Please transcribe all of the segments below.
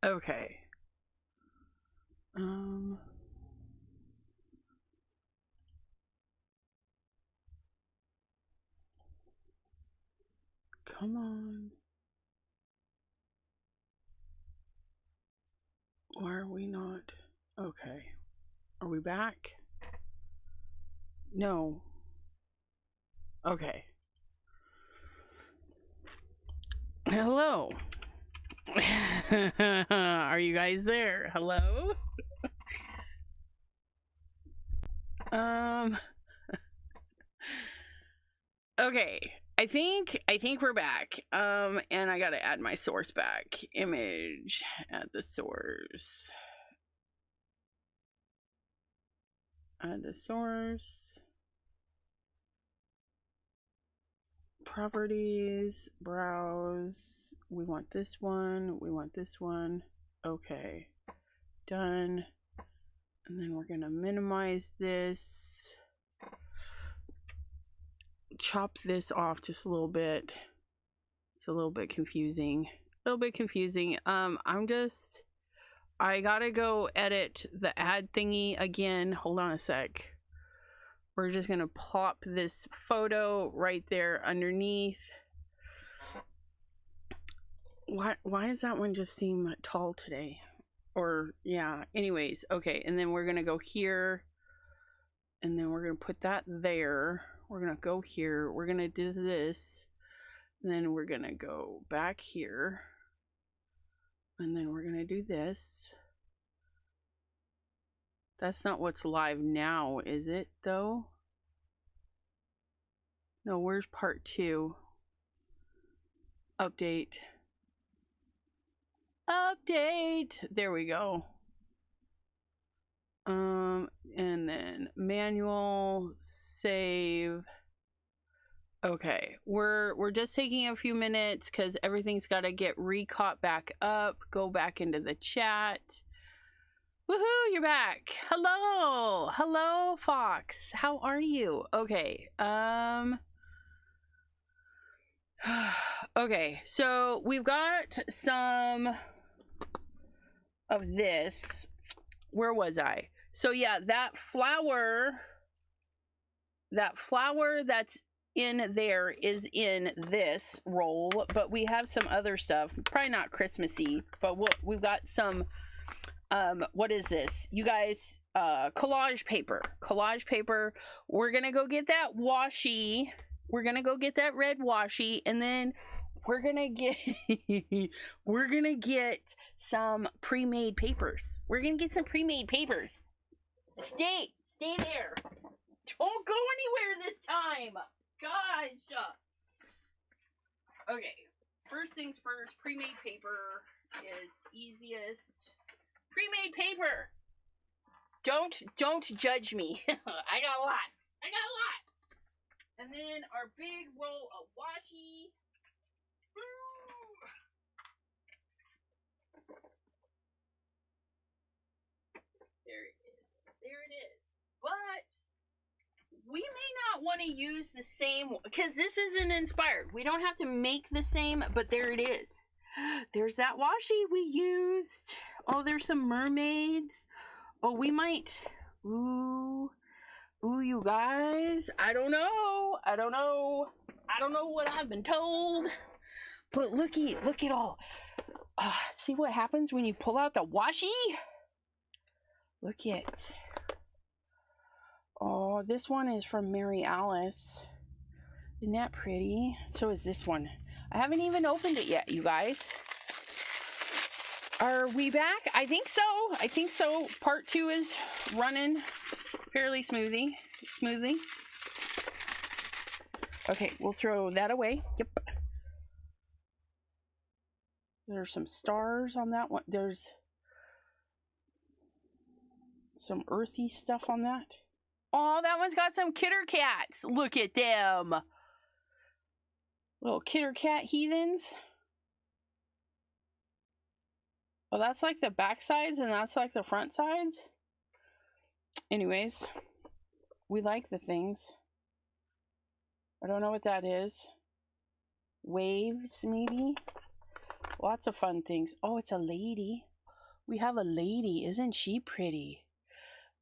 Okay. Come on. Why are we not? Okay. Are we back? No. Okay. Hello. Are you guys there? Hello? Okay. I think we're back. And I gotta add my source back. Image. Add the source. Add the source. Properties. Browse. We want this one. We want this one. Okay. Done. And then we're gonna minimize this. Chop this off just a little bit. It's a little bit confusing. I gotta go edit the ad thingy again. Hold on a sec. We're just gonna plop this photo right there underneath. Why does that one just seem tall today? Or yeah, anyways, okay, and then we're gonna go here, and then we're gonna put that there. We're gonna go here, we're gonna do this, and then we're gonna go back here, and then we're gonna do this. That's not what's live now, is it though? No, where's part 2? Update. There we go. And then manual save. Okay, we're just taking a few minutes because everything's got to get recaught back up. Go back into the chat. Woohoo, you're back. Hello Fox, how are you? Okay, okay, so we've got some of this. Where was I? So yeah, that flower that's in there is in this roll, but we have some other stuff, probably not Christmassy, but we've got some what is this, you guys? Collage paper. We're gonna go get that washi. We're gonna go get that red washi, and then we're gonna get some pre-made papers. Stay there. Don't go anywhere this time. Gosh. Okay. First things first. Pre-made paper is easiest. Pre-made paper. Don't judge me. I got lots. And then our big roll of washi. There it is. But we may not want to use the same, because this isn't inspired. We don't have to make the same, but there it is. There's that washi we used. Oh, there's some mermaids. Oh, we might. Ooh, you guys. I don't know what I've been told. But look at all. See what happens when you pull out the washi? Look at. Oh, this one is from Mary Alice. Isn't that pretty? So is this one. I haven't even opened it yet, you guys. Are we back? I think so. Part 2 is running fairly smoothly. Okay, we'll throw that away. Yep. There's some stars on that one. There's some earthy stuff on that. Oh, that one's got some Kitter Cats. Look at them. Little Kitter Cat heathens. Oh, that's like the back sides and that's like the front sides. Anyways, we like the things. I don't know what that is. Waves, maybe? Lots of fun things. Oh, it's a lady. We have a lady. Isn't she pretty?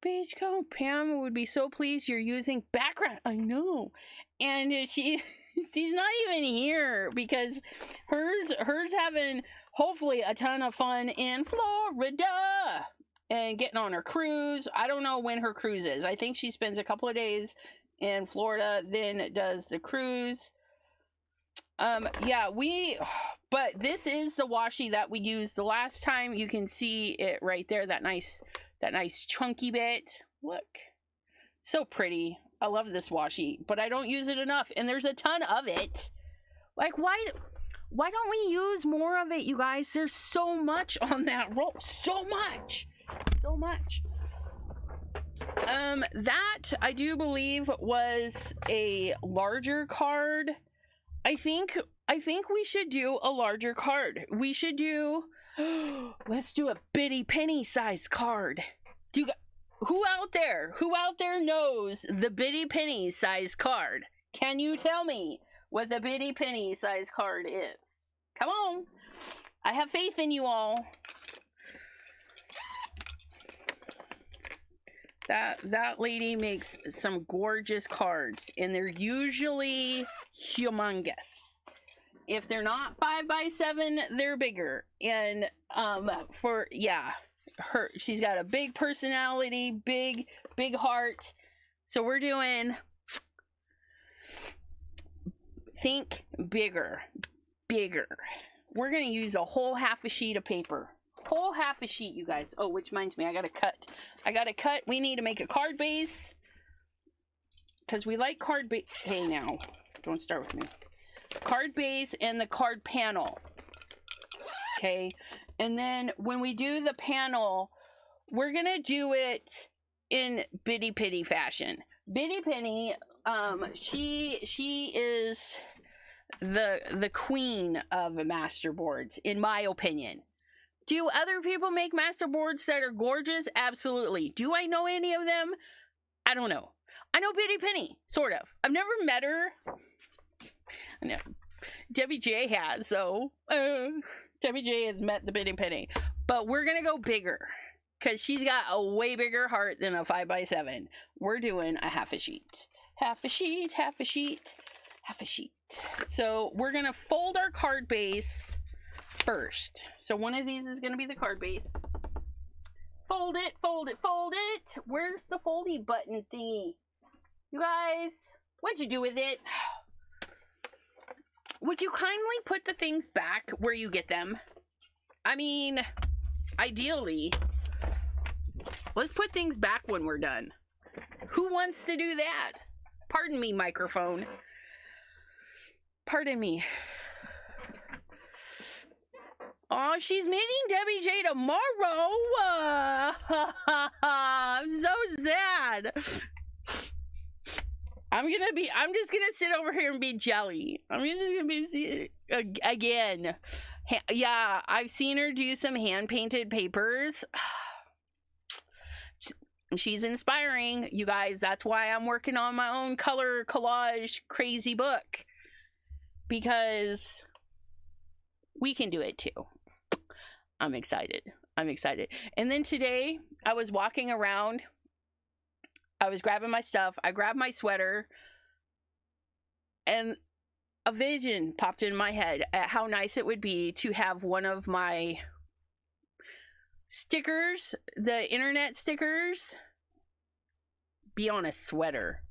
Beachcomb Pam would be so pleased you're using background. I know. And she's not even here because hers having hopefully a ton of fun in Florida and getting on her cruise. I don't know when her cruise is. I think she spends a couple of days in Florida, then does the cruise. Yeah, but this is the washi that we used the last time. You can see it right there, that nice chunky bit. Look, so pretty. I love this washi, but I don't use it enough, and there's a ton of it. Like, why don't we use more of it, you guys? There's so much on that roll. So much. That I do believe was a larger card. I think we should do a larger card. We should do let's do a bitty penny size card. Who out there knows the bitty penny size card? Can you tell me what the bitty penny size card is? Come on. I have faith in you all. That lady makes some gorgeous cards, and they're usually humongous. If they're not 5x7, they're bigger. And she's got a big personality, big heart. So we're doing think bigger. We're gonna use a whole half a sheet of paper. Whole half a sheet, you guys. Oh, which reminds me, I gotta cut. We need to make a card base because we like card base. Hey, now, don't start with me. Card base and the card panel. Okay, and then when we do the panel, we're gonna do it in Bitty Penny fashion. Bitty Penny, she is the queen of masterboards, in my opinion. Do other people make masterboards that are gorgeous? Absolutely. Do I know any of them? I don't know. I know Bitty Penny, sort of. I've never met her. I know Debbie J has, though. Debbie J has met the Bitty Penny. But we're going to go bigger because she's got a way bigger heart than a 5x7. We're doing a half a sheet. Half a sheet. So we're going to fold our card base first. So one of these is going to be the card base. Fold it. Where's the foldy button thingy? You guys, what'd you do with it? Would you kindly put the things back where you get them? I mean, ideally, let's put things back when we're done. Who wants to do that? Pardon me, microphone. Pardon me. Oh, she's meeting Debbie J tomorrow. I'm so sad. I'm just gonna sit over here and be jelly. I'm just gonna be again. Yeah, I've seen her do some hand-painted papers. She's inspiring, you guys. That's why I'm working on my own color collage crazy book. Because we can do it too. I'm excited. And then today, I was walking around. I was grabbing my stuff. I grabbed my sweater. And a vision popped in my head at how nice it would be to have one of my stickers, the internet stickers, be on a sweater.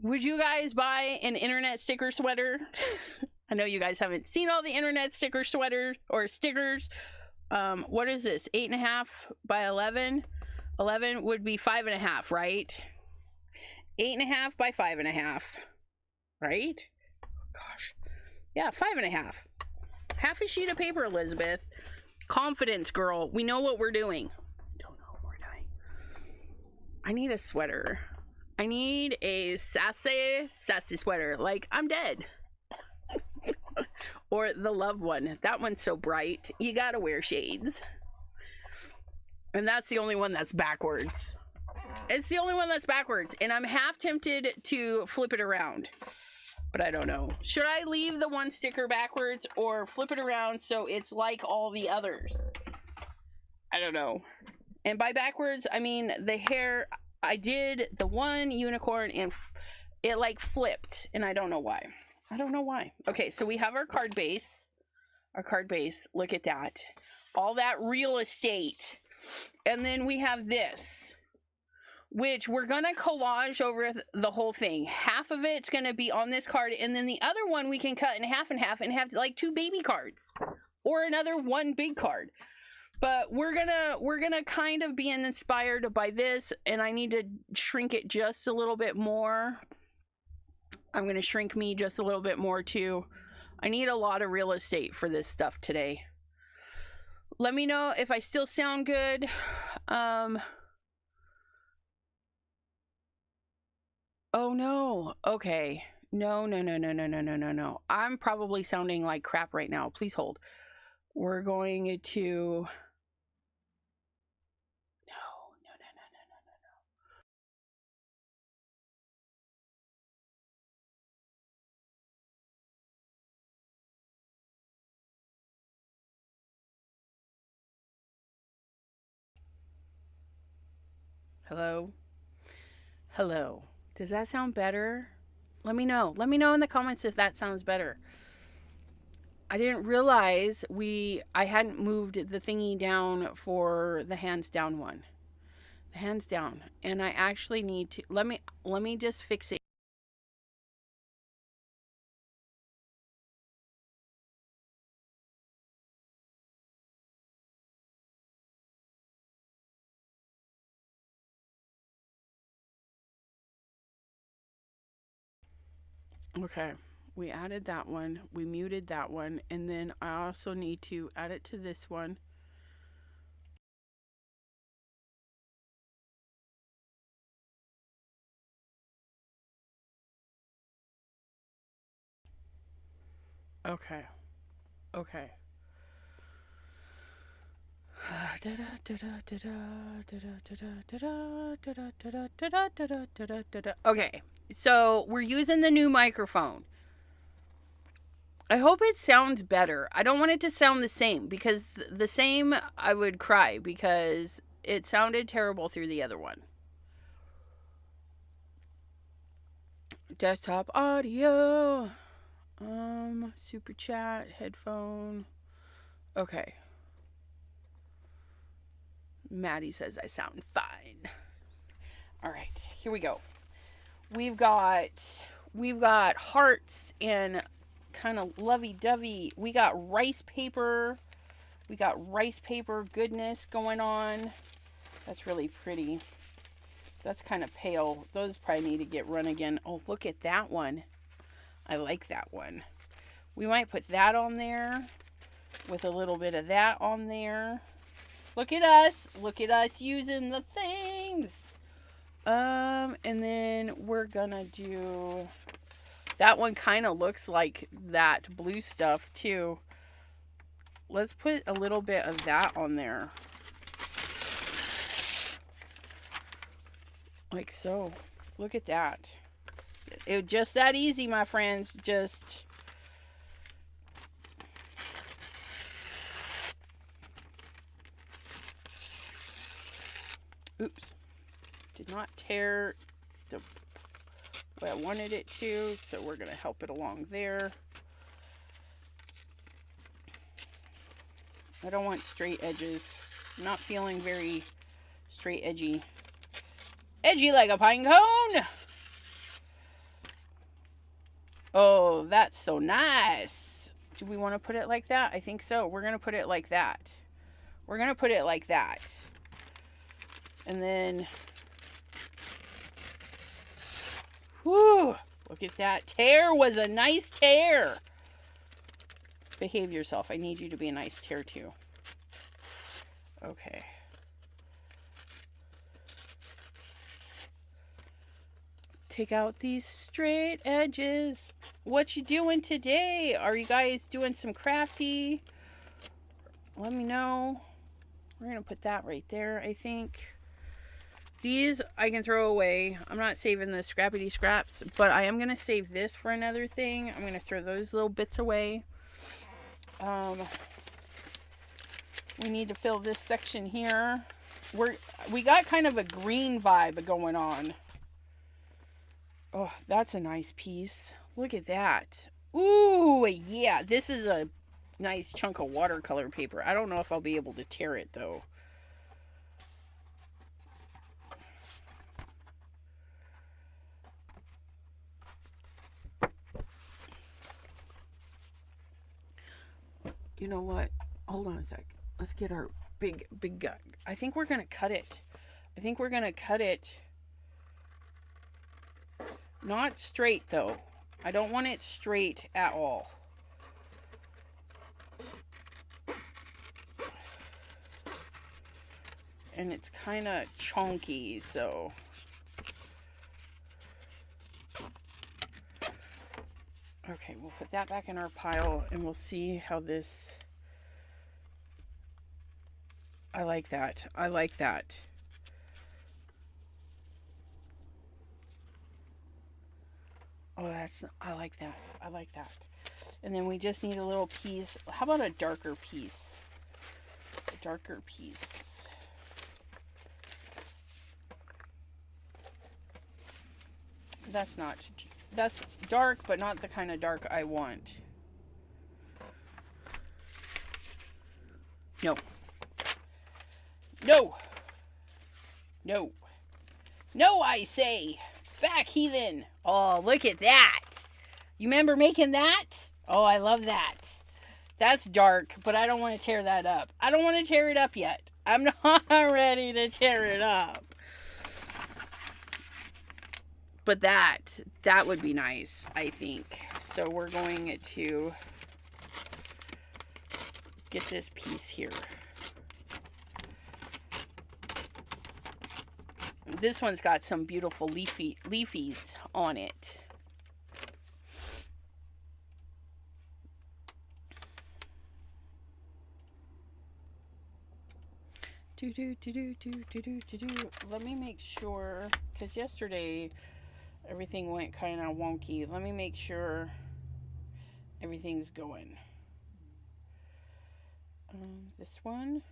Would you guys buy an internet sticker sweater? I know you guys haven't seen all the internet sticker sweaters or stickers. What is this? 8.5 by 11? 11 would be 5.5, right? 8.5 by 5.5, right? Gosh. Yeah, 5.5. Half a sheet of paper, Elizabeth. Confidence, girl. We know what we're doing. Don't know what we're doing. I need a sweater. I need a sassy sweater. Like, I'm dead. Or the love one. That one's so bright. You gotta wear shades. And that's the only one that's backwards. It's the only one that's backwards. And I'm half tempted to flip it around. But I don't know. Should I leave the one sticker backwards or flip it around so it's like all the others? I don't know. And by backwards, I mean the hair. I did the one unicorn and it like flipped, and I don't know why. I don't know why. Okay, so we have our card base. Our card base. Look at that. All that real estate. And then we have this, which we're going to collage over the whole thing. Half of it's going to be on this card, and then the other one we can cut in half and have like 2 baby cards or another 1 big card. But we're gonna kind of be inspired by this, and I need to shrink it just a little bit more. I'm gonna shrink me just a little bit more too. I need a lot of real estate for this stuff today. Let me know if I still sound good. Oh no. Okay. No. I'm probably sounding like crap right now. Please hold. We're going to... No. Hello? Hello. Does that sound better? Let me know. Let me know in the comments if that sounds better. I didn't realize I hadn't moved the thingy down for the hands down one. The hands down. And I actually need to... Let me just fix it. Okay, we added that one, we muted that one, and then I also need to add it to this one. Okay. Okay, so we're using the new microphone. I hope it sounds better. I don't want it to sound the same, because the same I would cry, because it sounded terrible through the other one. Desktop audio. Super chat, headphone. Okay. Maddie says I sound fine. All right, here we go. We've got hearts and kind of lovey-dovey. We got rice paper. We got rice paper goodness going on. That's really pretty. That's kind of pale. Those probably need to get run again. Oh, look at that one. I like that one. We might put that on there with a little bit of that on there. Look at us. Look at us using the things. And then we're gonna do... That one kind of looks like that blue stuff too. Let's put a little bit of that on there. Like so. Look at that. It just that easy, my friends. Just... Oops. Did not tear the way I wanted it to, so we're going to help it along there. I don't want straight edges. I'm not feeling very straight edgy. Edgy like a pine cone! Oh, that's so nice. Do we want to put it like that? I think so. We're going to put it like that. We're going to put it like that. And then... Whew, look at that. Tear was a nice tear. Behave yourself. I need you to be a nice tear too. Okay. Take out these straight edges. What you doing today? Are you guys doing some crafty? Let me know. We're going to put that right there, I think. These I can throw away. I'm not saving the scrappity scraps, but I am going to save this for another thing. I'm going to throw those little bits away. We need to fill this section here. We got kind of a green vibe going on. Oh, that's a nice piece. Look at that. Ooh, yeah. This is a nice chunk of watercolor paper. I don't know if I'll be able to tear it, though. You know what? Hold on a sec. Let's get our big gun. I think we're going to cut it. I think we're going to cut it. Not straight, though. I don't want it straight at all. And it's kind of chunky, so... Okay, we'll put that back in our pile, and we'll see how this... I like that. I like that. Oh, I like that. I like that. And then we just need a little piece. How about a darker piece? A darker piece. That's dark, but not the kind of dark I want. No. No. No. No, I say. Back, heathen. Oh, look at that. You remember making that? Oh, I love that. That's dark, but I don't want to tear that up. I don't want to tear it up yet. I'm not ready to tear it up. But that would be nice, I think. So we're going to get this piece here. This one's got some beautiful leafies on it. Let me make sure, because yesterday everything went kind of wonky. Let me make sure everything's going. This one.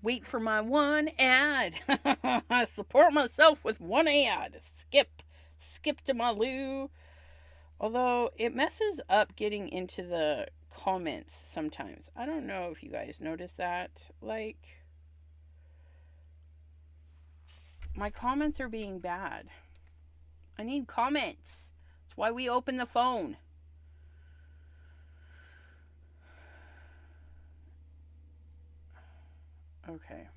Wait for my one ad. I support myself with one ad. Skip to my loo. Although it messes up getting into the comments sometimes. I don't know if you guys notice that. Like, my comments are being bad. I need comments. That's why we open the phone. Okay.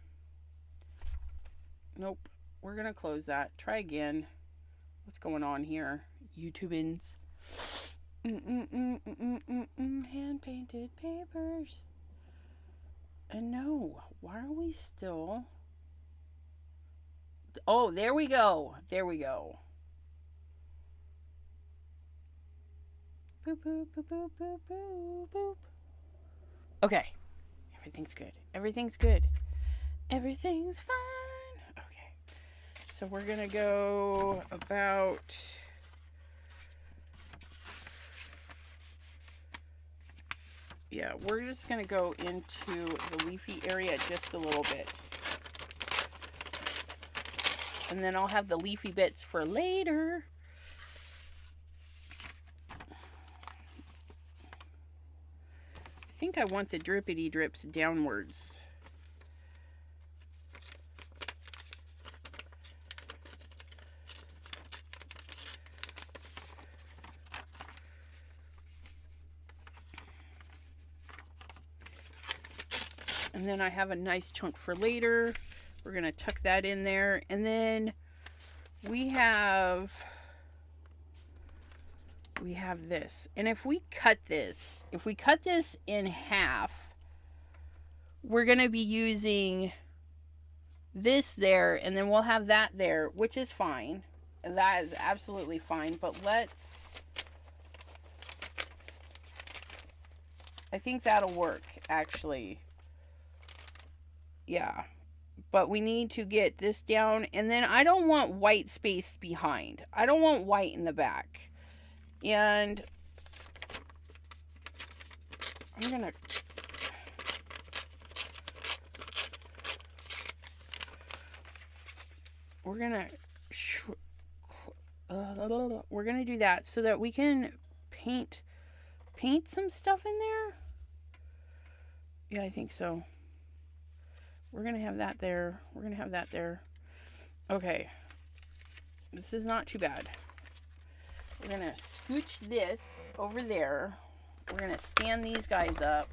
Nope. We're going to close that. Try again. What's going on here? YouTubins. Hand-painted papers. And no. Why are we still... Oh, there we go. There we go. Boop, boop, boop, boop, boop, boop, boop. Okay. Everything's good. Everything's good. Everything's fine. Okay. So we're going to go about... Yeah, we're just going to go into the leafy area just a little bit. And then I'll have the leafy bits for later. I think I want the drippity drips downwards. And then I have a nice chunk for later. We're going to tuck that in there. And then we have this. And if we cut this in half, we're going to be using this there, and then we'll have that there, which is fine. That is absolutely fine. But I think that'll work, actually. Yeah. But we need to get this down. And then I don't want white space behind. I don't want white in the back. And I'm going to... We're going to do that so that we can paint some stuff in there. Yeah, I think so. We're going to have that there. We're going to have that there. Okay. This is not too bad. We're going to scooch this over there. We're going to stand these guys up.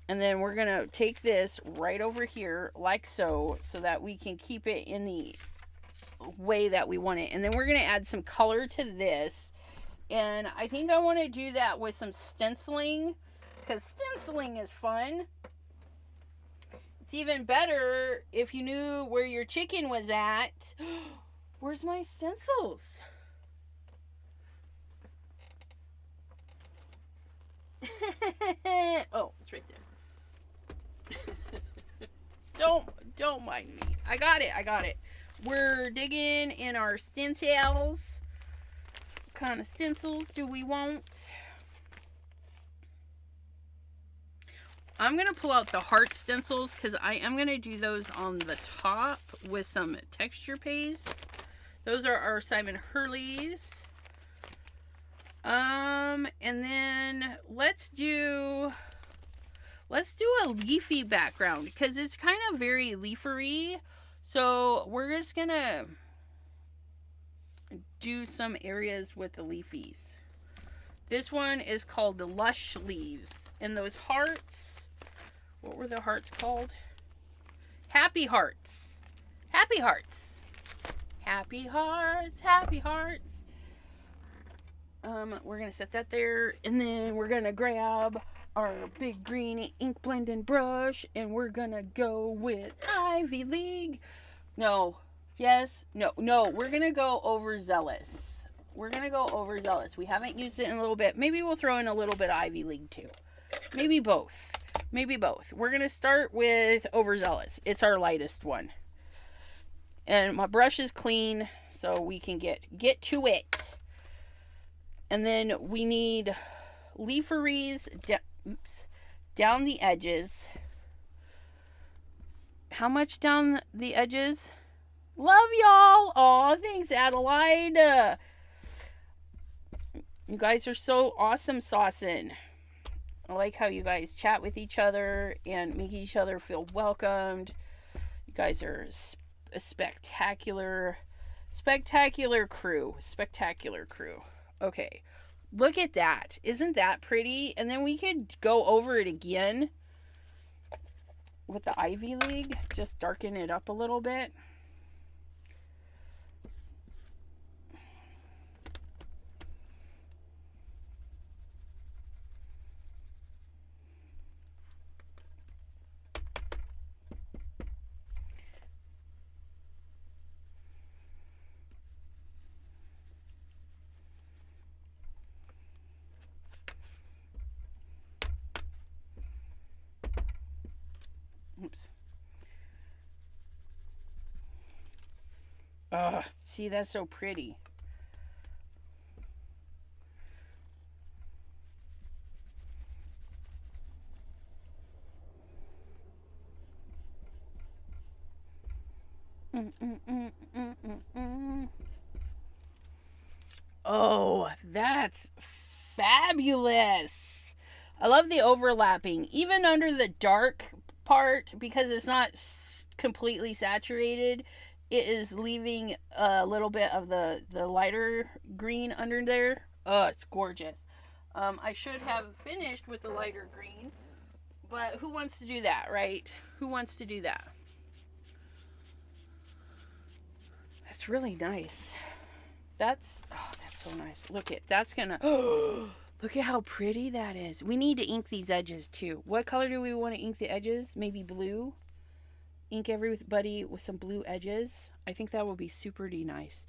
And then we're going to take this right over here like so that we can keep it in the way that we want it. And then we're going to add some color to this. And I think I want to do that with some stenciling, because stenciling is fun. It's even better if you knew where your chicken was at. Where's my stencils? Oh, it's right there. Don't mind me. I got it. We're digging in our stencils. What kind of stencils do we want? I'm going to pull out the heart stencils because I am going to do those on the top with some texture paste. Those are our Simon Hurleys. And then let's do a leafy background because it's kind of very leafery. So we're just going to do some areas with the leafies. This one is called the Lush Leaves. And those hearts... What were the hearts called? Happy Hearts. Happy Hearts. Happy Hearts. Happy Hearts. We're going to set that there. And then we're going to grab our big green ink blending brush. And we're going to go with Ivy League. No. Yes. No. We're going to go overzealous. We haven't used it in a little bit. Maybe we'll throw in a little bit of Ivy League too. Maybe both. We're going to start with overzealous. It's our lightest one. And my brush is clean, so we can get to it. And then we need leaferys down the edges. How much down the edges? Love y'all. Aw, thanks, Adelaide. You guys are so awesome saucing. I like how you guys chat with each other and make each other feel welcomed. You guys are a spectacular crew. Okay. Look at that. Isn't that pretty? And then we could go over it again with the Ivy League. Just darken it up a little bit. Oops. See, that's so pretty. Oh, that's fabulous. I love the overlapping, even under the dark part, because it's not completely saturated. It is leaving a little bit of the lighter green under there. Oh, it's gorgeous. I should have finished with the lighter green, but who wants to do that, right? Who wants to do that? That's really nice. That's so nice. Look at, that's gonna, look at how pretty that is. We need to ink these edges too. What color do we want to ink the edges? Maybe blue? Ink everybody with some blue edges. I think that would be super nice.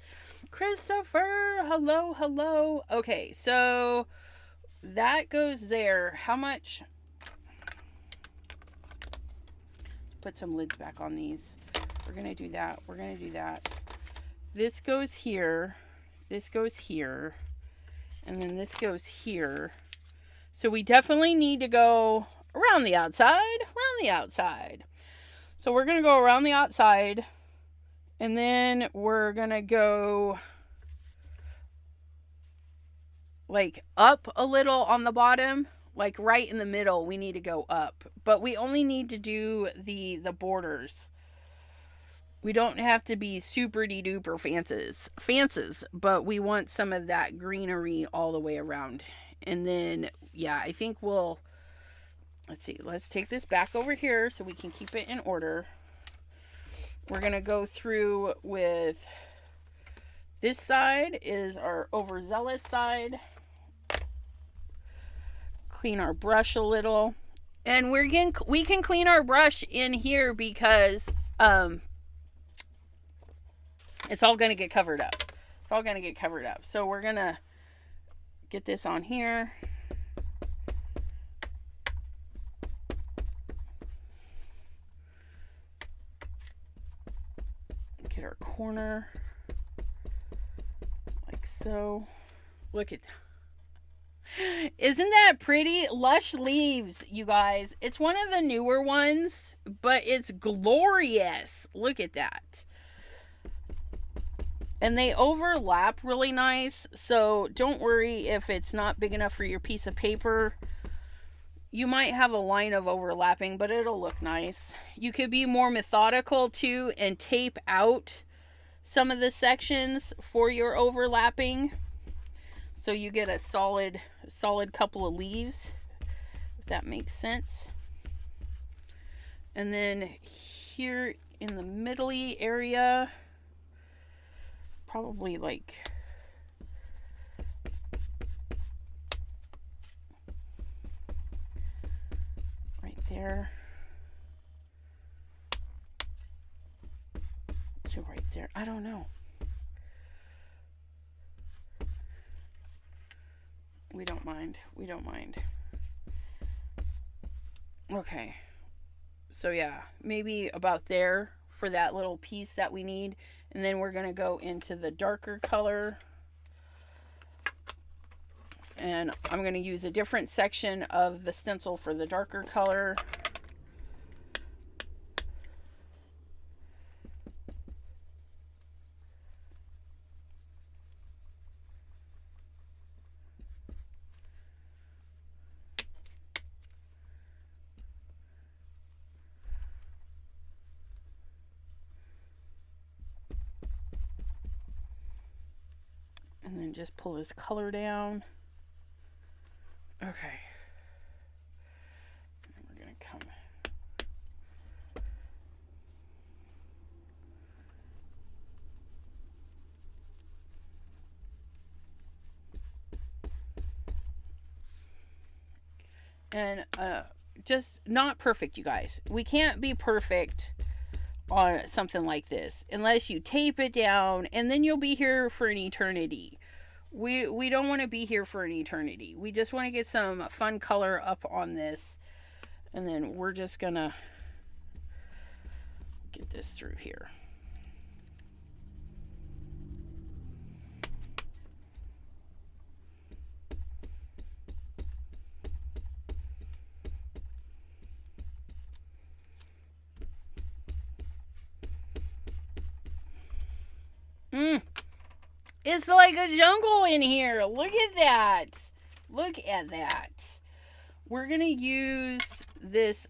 Christopher, hello. Okay, so that goes there. How much? put some lids back on these. We're going to do that. We're going to do that. This goes here. This goes here. And then this goes here. So we definitely need to go around the outside. Around the outside. So we're going to go around the outside. And then we're going to go like up a little on the bottom. Like right in the middle, we need to go up. But we only need to do the borders. We don't have to be super-de-duper fancies, but we want some of that greenery all the way around. And then, yeah, I think we'll, let's see, let's take this back over here so we can keep it in order. We're going to go through with, this side is our overzealous side. Clean our brush a little. And we can clean our brush in here because, it's all going to get covered up. It's all going to get covered up. So we're going to get this on here. Get our corner. Like so. Look at that. Isn't that pretty? Lush leaves, you guys. It's one of the newer ones, but it's glorious. Look at that. And they overlap really nice, so don't worry if it's not big enough for your piece of paper. You might have a line of overlapping, but it'll look nice. You could be more methodical too and tape out some of the sections for your overlapping. So you get a solid couple of leaves, if that makes sense. And then here in the middle-y area, probably like right there to right there. I don't know. We don't mind. We don't mind. Okay. So yeah, maybe about there for that little piece that we need. And then we're going to go into the darker color. And I'm going to use a different section of the stencil for the darker color. And then just pull his color down. Okay. And we're going to come. And just not perfect, you guys. We can't be perfect on something like this unless you tape it down, and then you'll be here for an eternity. We don't want to be here for an eternity. We just want to get some fun color up on this, and then we're just gonna get this through here. It's like a jungle in here. Look at that. Look at that. We're going to use this.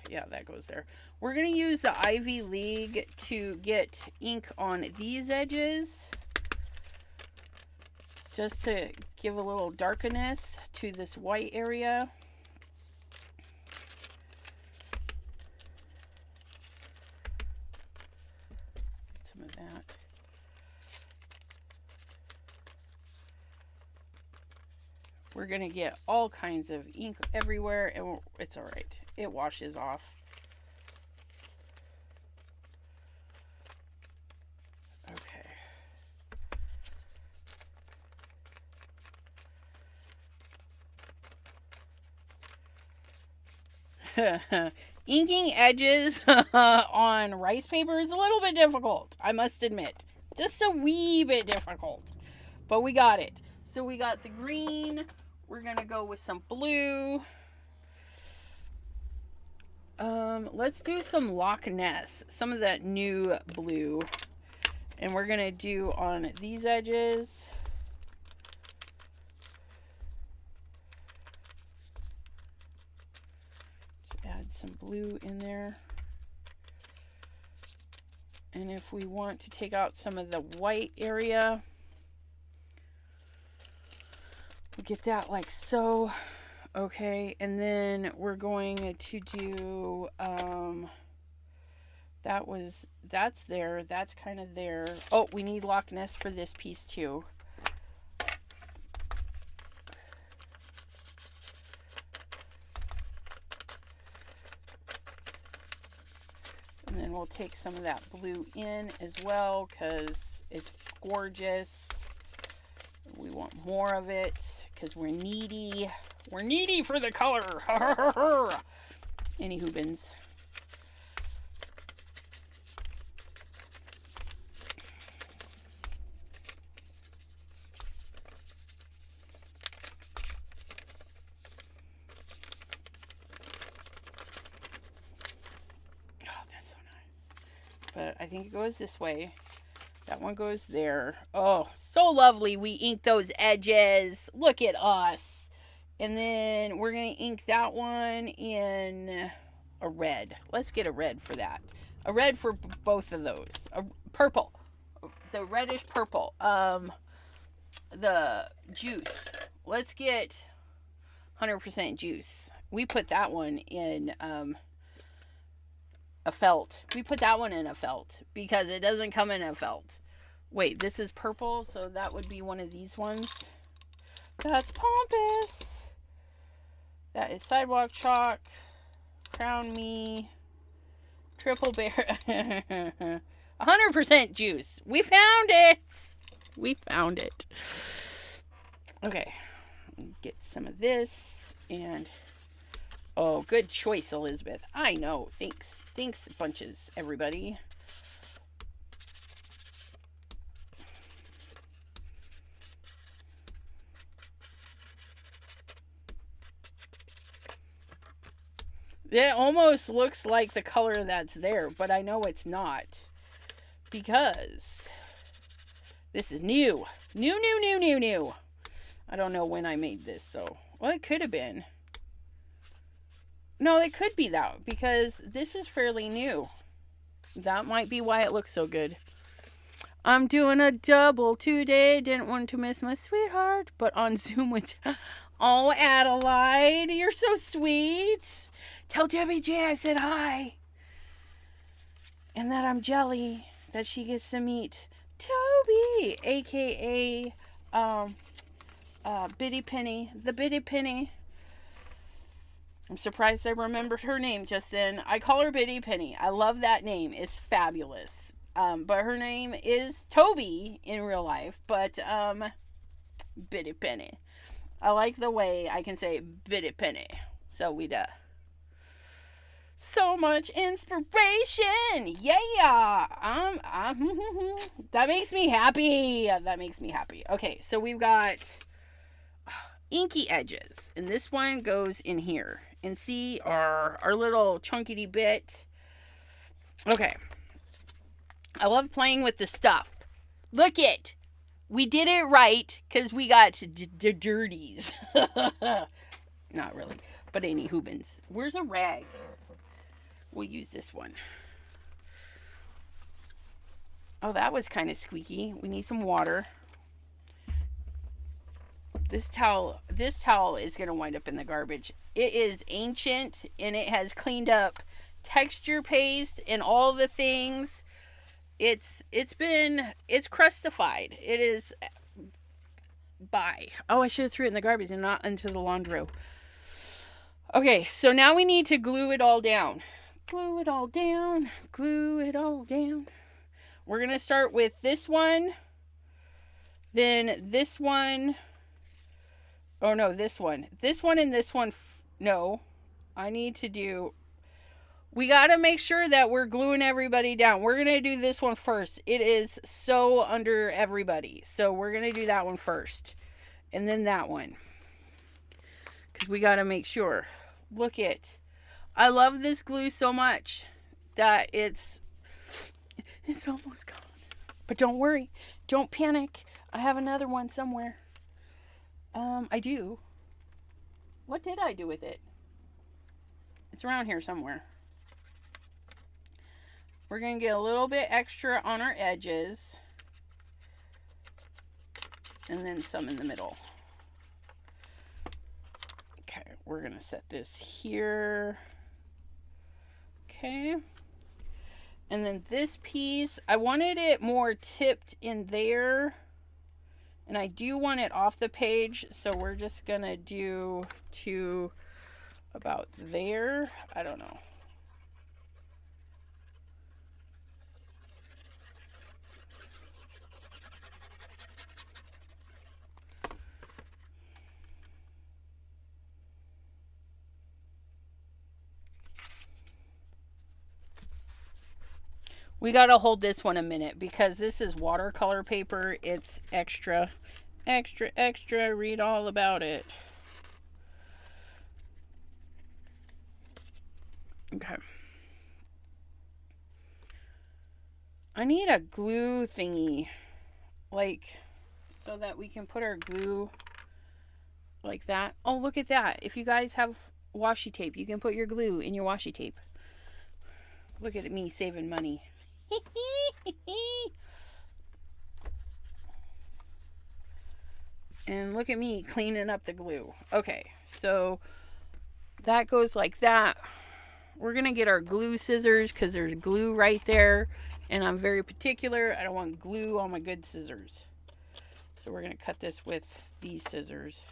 Yeah, that goes there. We're going to use the Ivy League to get ink on these edges. Just to give a little darkness to this white area. Get some of that. We're going to get all kinds of ink everywhere, and it's all right. It washes off. Okay. Inking edges on rice paper is a little bit difficult, I must admit. Just a wee bit difficult. But we got it. So we got the green. We're going to go with some blue. Let's do some Loch Ness. Some of that new blue. And we're going to do on these edges. Add some blue in there. And if we want to take out some of the white area, we get that like so. Okay, and then we're going to do that's there, that's kind of there. Oh, we need Loch Ness for this piece too. And then we'll take some of that blue in as well because it's gorgeous. We want more of it because we're needy. We're needy for the color. Any hoobins. Oh, that's so nice. But I think it goes this way. That one goes there. Oh, so lovely. We ink those edges. Look at us. And then we're going to ink that one in a red. Let's get a red for that. A red for both of those. A purple. The reddish purple. The juice. Let's get 100% juice. We put that one in a felt. We put that one in a felt because it doesn't come in a felt. Wait, this is purple, so that would be one of these ones. That's pompous. That is sidewalk chalk. Crown me. Triple bear. 100% juice. We found it. We found it. Okay. Get some of this. And oh, good choice, Elizabeth. I know. Thanks. Thanks bunches, everybody. It almost looks like the color that's there, but I know it's not. Because this is new. New. I don't know when I made this, though. Well, it could have been. No, it could be that, because this is fairly new. That might be why it looks so good. I'm doing a double today. Didn't want to miss my sweetheart, but on Zoom with... Oh, Adelaide, you're so sweet. Tell Debbie J I said hi. And that I'm jelly that she gets to meet Toby, a.k.a. Bitty Penny. The Bitty Penny. I'm surprised I remembered her name just then. I call her Bitty Penny. I love that name. It's fabulous. But her name is Toby in real life. But, Bitty Penny. I like the way I can say Bitty Penny. So we do. So much inspiration. Yeah. That makes me happy. That makes me happy. Okay, so we've got inky edges. And this one goes in here. And see our little chunkity bit. Okay. I love playing with the stuff. Look it. We did it right because we got dirties. Not really. But any hoobins. Where's a rag? We'll use this one. Oh, that was kind of squeaky. We need some water. This towel is going to wind up in the garbage. It is ancient and it has cleaned up texture paste and all the things. It's crustified. It is bye. Oh, I should have threw it in the garbage and not into the laundry. Okay, so now we need to glue it all down. Glue it all down. Glue it all down. We're going to start with this one. Then this one. Oh, no, this one. This one and this one. No. I need to do... We got to make sure that we're gluing everybody down. We're going to do this one first. It is so under everybody. So we're going to do that one first. And then that one. Because we got to make sure. Look it. I love this glue so much that it's almost gone. But don't worry. Don't panic. I have another one somewhere. I do. What did I do with it? It's around here somewhere. We're going to get a little bit extra on our edges. And then some in the middle. Okay, we're going to set this here. Okay. And then this piece, I wanted it more tipped in there. And I do want it off the page. So we're just going to do to about there. I don't know. We got to hold this one a minute because this is watercolor paper. It's extra, extra, extra. Read all about it. Okay. I need a glue thingy. Like, so that we can put our glue like that. Oh, look at that. If you guys have washi tape, you can put your glue in your washi tape. Look at me saving money. And look at me cleaning up the glue. Okay, so that goes like that. We're going to get our glue scissors because there's glue right there. And I'm very particular. I don't want glue on my good scissors. So we're going to cut this with these scissors.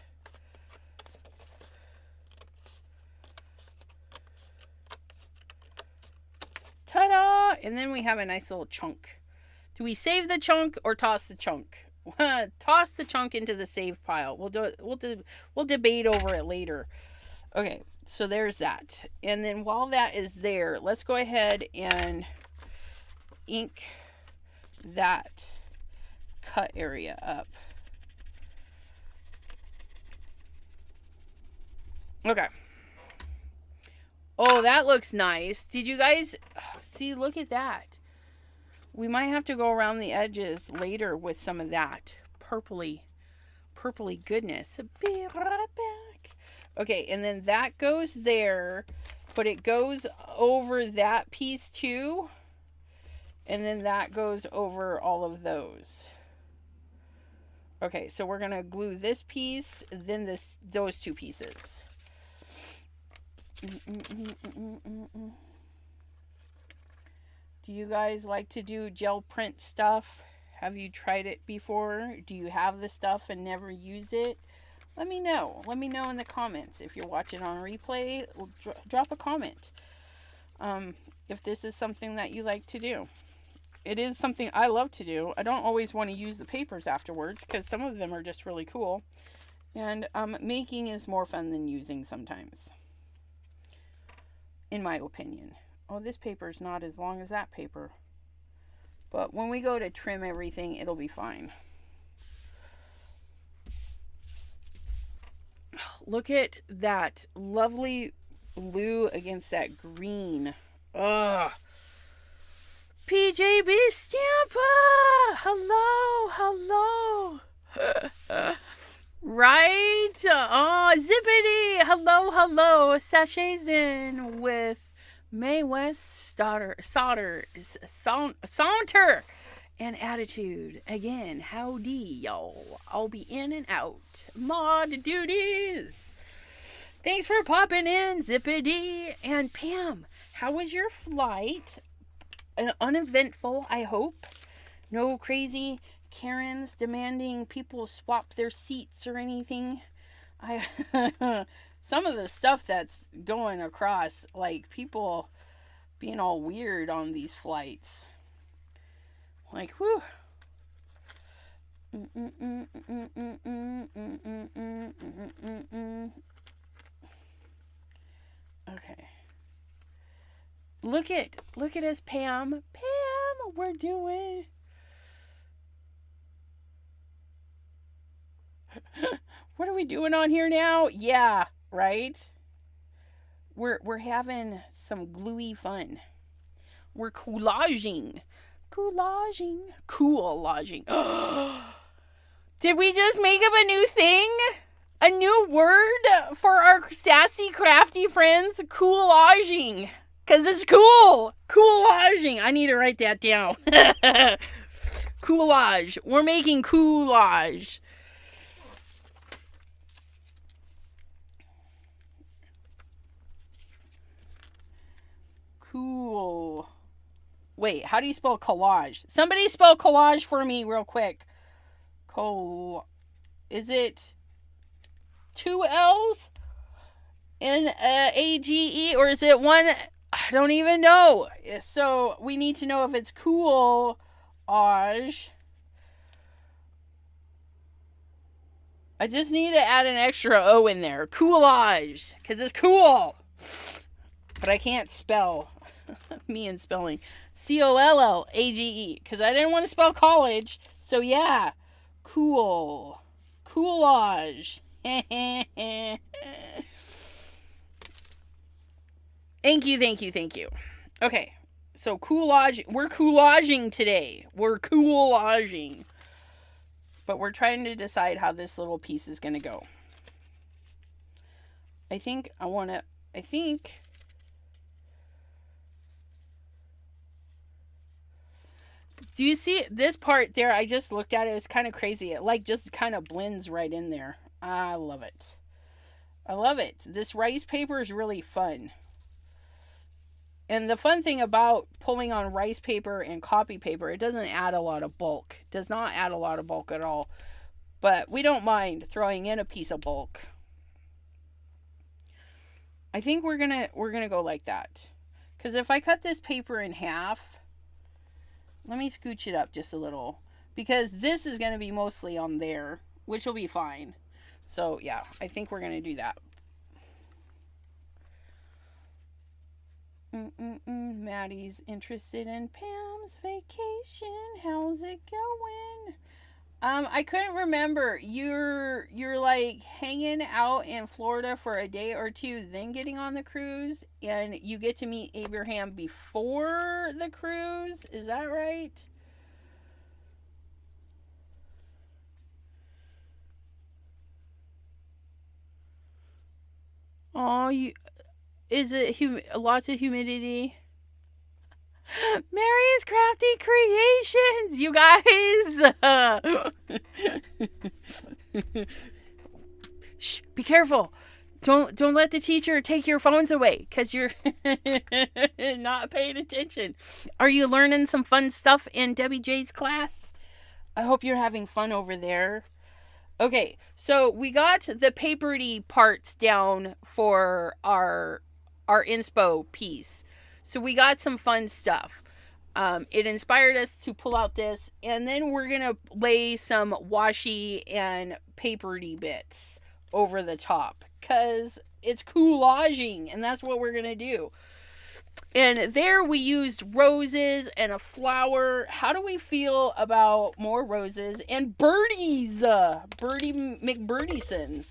Ta-da! And then we have a nice little chunk. Do we save the chunk or toss the chunk? Toss the chunk into the save pile. We'll debate over it later. Okay, so there's that. And then while that is there, let's go ahead and ink that cut area up. Okay. Oh, that looks nice. Did you guys see? Look at that. We might have to go around the edges later with some of that purpley goodness. Be right back. Okay, and then that goes there, but it goes over that piece too. And then that goes over all of those. Okay, so we're going to glue this piece, then those two pieces. Do you guys like to do gel print stuff? Have you tried it before? Do you have the stuff and never use it? Let me know. Let me know in the comments. If you're watching on replay, drop a comment. If this is something that you like to do. It is something I love to do. I don't always want to use the papers afterwards because some of them are just really cool. And making is more fun than using sometimes. In my opinion. Oh, this paper is not as long as that paper. But when we go to trim everything, it'll be fine. Look at that lovely blue against that green. Ugh. PJB Stampa! Hello, hello. Right? Oh, Zippity! Hello. Sachets in with Mae West Saunter and Attitude. Again, howdy, y'all. I'll be in and out. Mod duties. Thanks for popping in, Zippity. And Pam, how was your flight? Uneventful, I hope. No crazy Karens demanding people swap their seats or anything. Some of the stuff that's going across, like people being all weird on these flights. Like, whew. Okay. Look at us, Pam. Pam, we're doing. What are we doing on here now? Yeah, right? We're having some gluey fun. We're coolaging. Coolaging. Did we just make up a new thing? A new word for our sassy, crafty friends? Coolaging. Because it's cool. Coolaging. I need to write that down. Coolage. We're making coolage. Cool. Wait, how do you spell collage? Somebody spell collage for me real quick. Is it 2 L's? N-A-G-E? Or is it one? I don't even know. So we need to know if it's cool. I just need to add an extra O in there. Coolage. Because it's cool. But I can't spell. Me and spelling. C-O-L-L-A-G-E. Because I didn't want to spell college. So yeah. Cool. Coolage. Thank you. Okay. So coolage. We're coolaging today. We're coolaging. But we're trying to decide how this little piece is going to go. I think. Do you see this part there? I just looked at it. It's kind of crazy. It like just kind of blends right in there. I love it. This rice paper is really fun. And the fun thing about pulling on rice paper and copy paper, it doesn't add a lot of bulk. It does not add a lot of bulk at all. But we don't mind throwing in a piece of bulk. I think we're gonna go like that. Because if I cut this paper in half, let me scooch it up just a little. Because this is going to be mostly on there, which will be fine. So yeah, I think we're going to do that. Maddie's interested in Pam's vacation. How's it going? I couldn't remember. You're like hanging out in Florida for a day or two, then getting on the cruise, and you get to meet Abraham before the cruise. Is that right? Oh, is it lots of humidity? Mary's Crafty Creations, you guys. Shh, be careful. Don't let the teacher take your phones away because you're not paying attention. Are you learning some fun stuff in Debbie J's class? I hope you're having fun over there. Okay, so we got the papery parts down for our inspo piece. So we got some fun stuff. It inspired us to pull out this, and then we're going to lay some washi and papery bits over the top because it's coolaging, and that's what we're going to do. And there we used roses and a flower. How do we feel about more roses and birdies? Birdie McBirdiesons.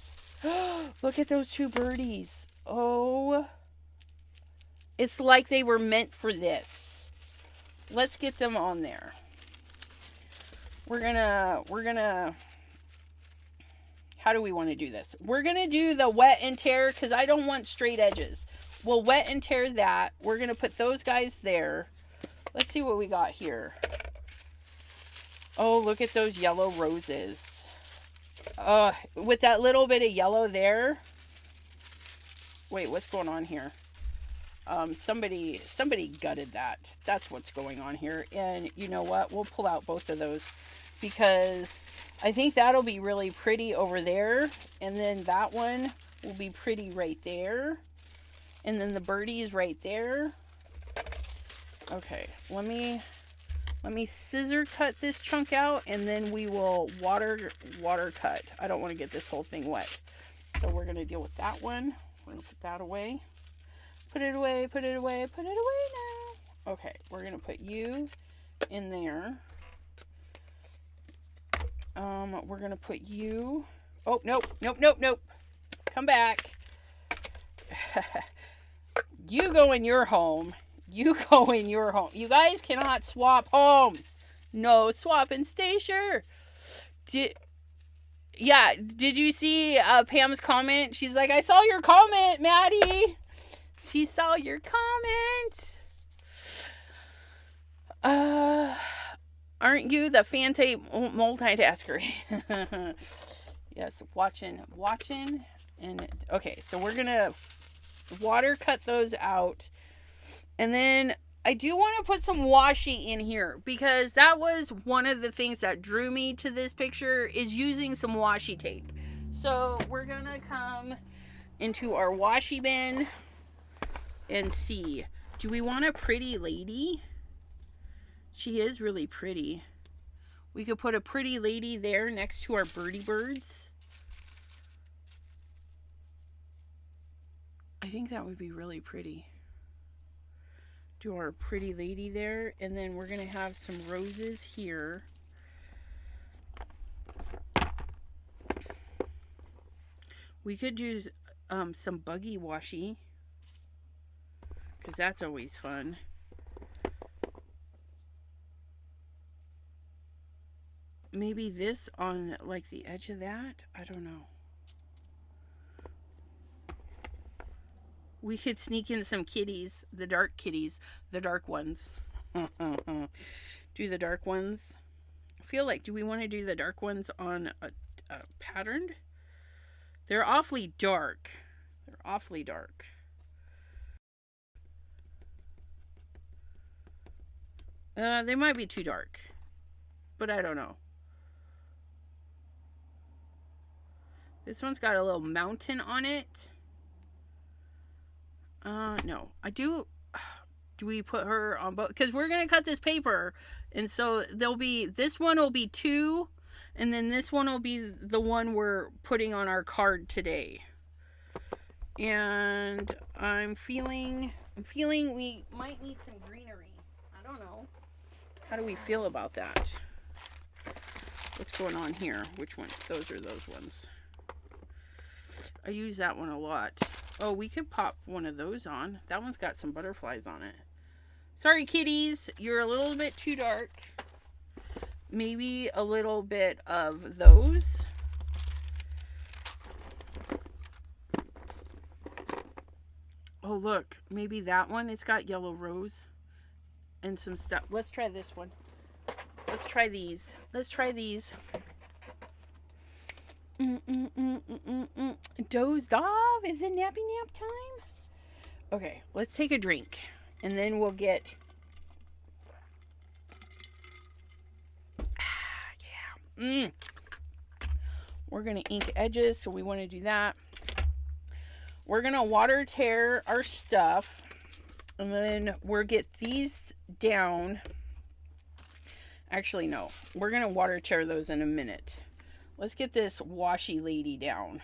Look at those two birdies. Oh, it's like they were meant for this. Let's get them on there. We're gonna, how do we want to do this? We're gonna do the wet and tear because I don't want straight edges. We'll wet and tear that. We're gonna put those guys there. Let's see what we got here. Oh, look at those yellow roses. With that little bit of yellow there. Wait, what's going on here? Somebody gutted that. That's what's going on here. And you know what? We'll pull out both of those because I think that'll be really pretty over there. And then that one will be pretty right there. And then the birdies right there. Okay, let me scissor cut this chunk out, and then we will water cut. I don't want to get this whole thing wet. So we're going to deal with that one. We're going to put that away. Put it away, put it away, put it away now. Okay, we're going to put you in there. We're going to put you... Oh, nope, nope, nope, nope. Come back. You go in your home. You go in your home. You guys cannot swap homes. No swapping station. Did you see Pam's comment? She's like, I saw your comment, Maddie. She saw your comment. Aren't you the multitasker? Yes, watching. And okay, so we're gonna water cut those out. And then I do want to put some washi in here because that was one of the things that drew me to this picture is using some washi tape. So we're going to come into our washi bin and see. Do we want a pretty lady? She is really pretty. We could put a pretty lady there next to our birdie birds. I think that would be really pretty. Do our pretty lady there, and then we're gonna have some roses here. We could do some buggy washi because that's always fun. Maybe this on like the edge of that. I don't know. We could sneak in some kitties, the dark kitties, the dark ones. Do the dark ones. I feel like, do we want to do the dark ones on a patterned? They're awfully dark. They're awfully dark. They might be too dark, but I don't know. This one's got a little mountain on it. No, I do. Do we put her on both? Because we're going to cut this paper. And so there'll be, this one will be 2. And then this one will be the one we're putting on our card today. And I'm feeling we might need some greenery. I don't know. How do we feel about that? What's going on here? Which one? Those are those ones. I use that one a lot. Oh, we could pop one of those on. That one's got some butterflies on it. Sorry, kitties. You're a little bit too dark. Maybe a little bit of those. Oh, look. Maybe that one. It's got yellow rose and some stuff. Let's try this one. Let's try these. Let's try these. Dozed off? Is it nappy nap time? Okay, let's take a drink. And then we'll get... yeah. We're going to ink edges, so we want to do that. We're going to water tear our stuff. And then we'll get these down. Actually, no. We're going to water tear those in a minute. Let's get this washi lady down.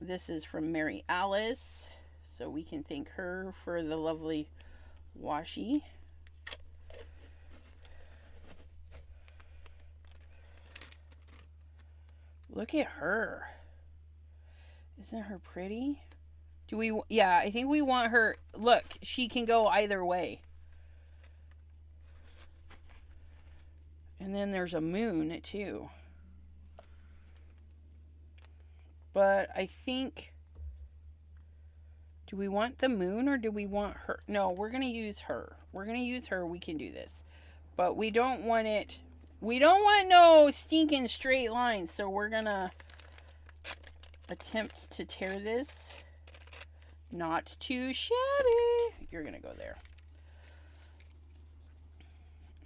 This is from Mary Alice, so we can thank her for the lovely washi. Look at her. Isn't her pretty? Do we, yeah, I think we want her, look, she can go either way. And then there's a moon too. But I think, do we want the moon or do we want her? No, we're going to use her. We're going to use her. We can do this. But we don't want it. We don't want no stinking straight lines. So we're going to attempt to tear this. Not too shabby. You're going to go there.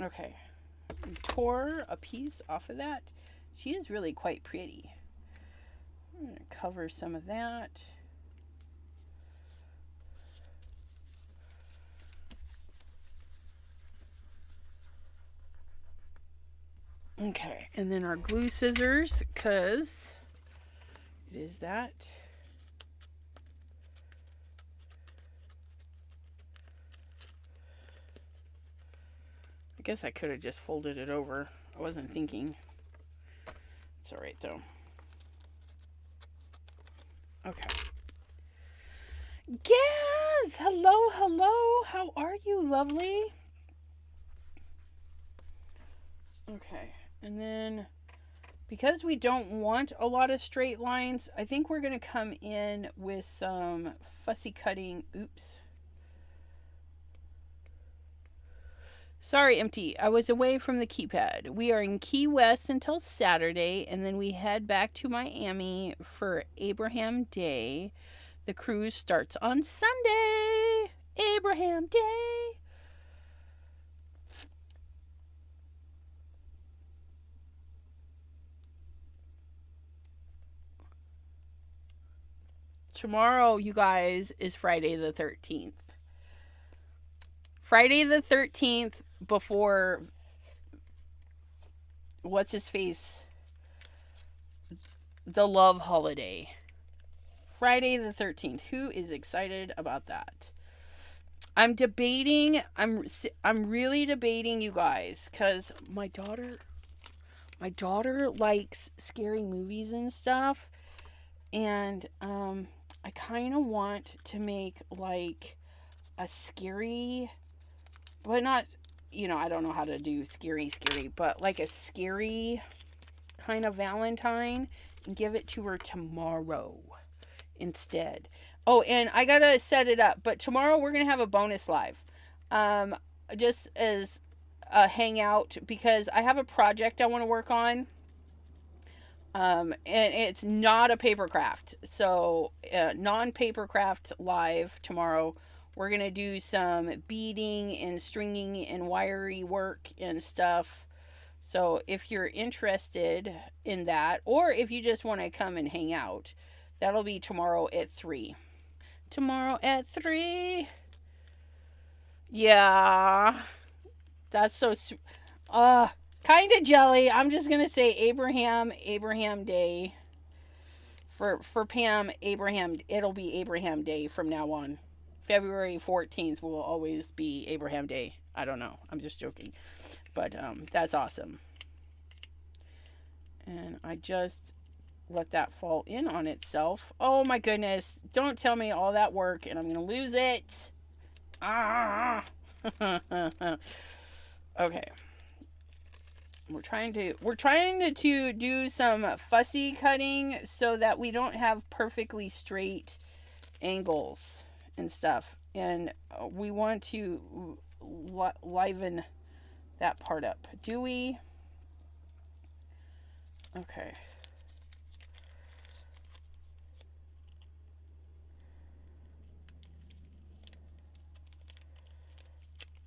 Okay. We tore a piece off of that. She is really quite pretty. I'm going to cover some of that. Okay, and then our glue scissors, because it is that. guess I could have just folded it over. I wasn't thinking. It's all right, though. Okay. Gaz! Hello, hello. How are you, lovely? Okay. And then, because we don't want a lot of straight lines, I think we're going to come in with some fussy cutting. Oops. Sorry, Empty. I was away from the keypad. We are in Key West until Saturday, and then we head back to Miami for Abraham Day. The cruise starts on Sunday. Abraham Day. Tomorrow, you guys, is Friday the 13th. Friday the 13th before, what's his face? The love holiday. Friday the 13th. Who is excited about that? I'm debating. I'm really debating, you guys, because my daughter likes scary movies and stuff, and I kind of want to make like a scary, but not, I don't know how to do scary, but like a scary kind of Valentine, and give it to her tomorrow instead. Oh, and I gotta set it up, but tomorrow we're gonna have a bonus live, just as a hangout, because I have a project I want to work on, and it's not a paper craft, so non-paper craft live tomorrow. We're gonna do some beading and stringing and wiry work and stuff. So if you're interested in that, or if you just want to come and hang out, that'll be tomorrow at 3. Tomorrow at 3. Yeah. That's so kind of jelly. I'm just going to say Abraham Day. For Pam, it'll be Abraham Day from now on. February 14th will always be Abraham Day. I don't know. I'm just joking. But that's awesome. And I just let that fall in on itself. Oh my goodness. Don't tell me all that work and I'm going to lose it. Ah. Okay. We're trying to do some fussy cutting so that we don't have perfectly straight angles and stuff. And we want to liven that part up. Do we? Okay.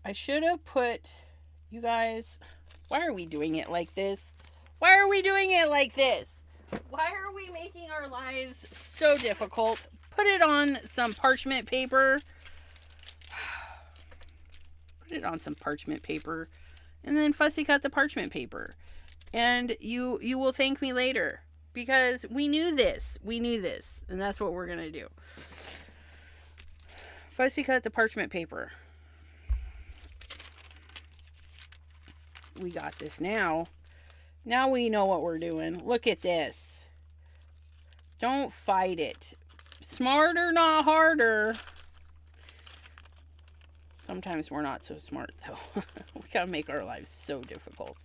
I should have put, you guys, why are we doing it like this? Why are we doing it like this? Why are we making our lives so difficult? Put it on some parchment paper. Put it on some parchment paper. And then fussy cut the parchment paper. And you will thank me later. Because we knew this. And that's what we're going to do. Fussy cut the parchment paper. We got this now. Now we know what we're doing. Look at this. Don't fight it. Smarter, not harder. Sometimes we're not so smart, though. We gotta make our lives so difficult.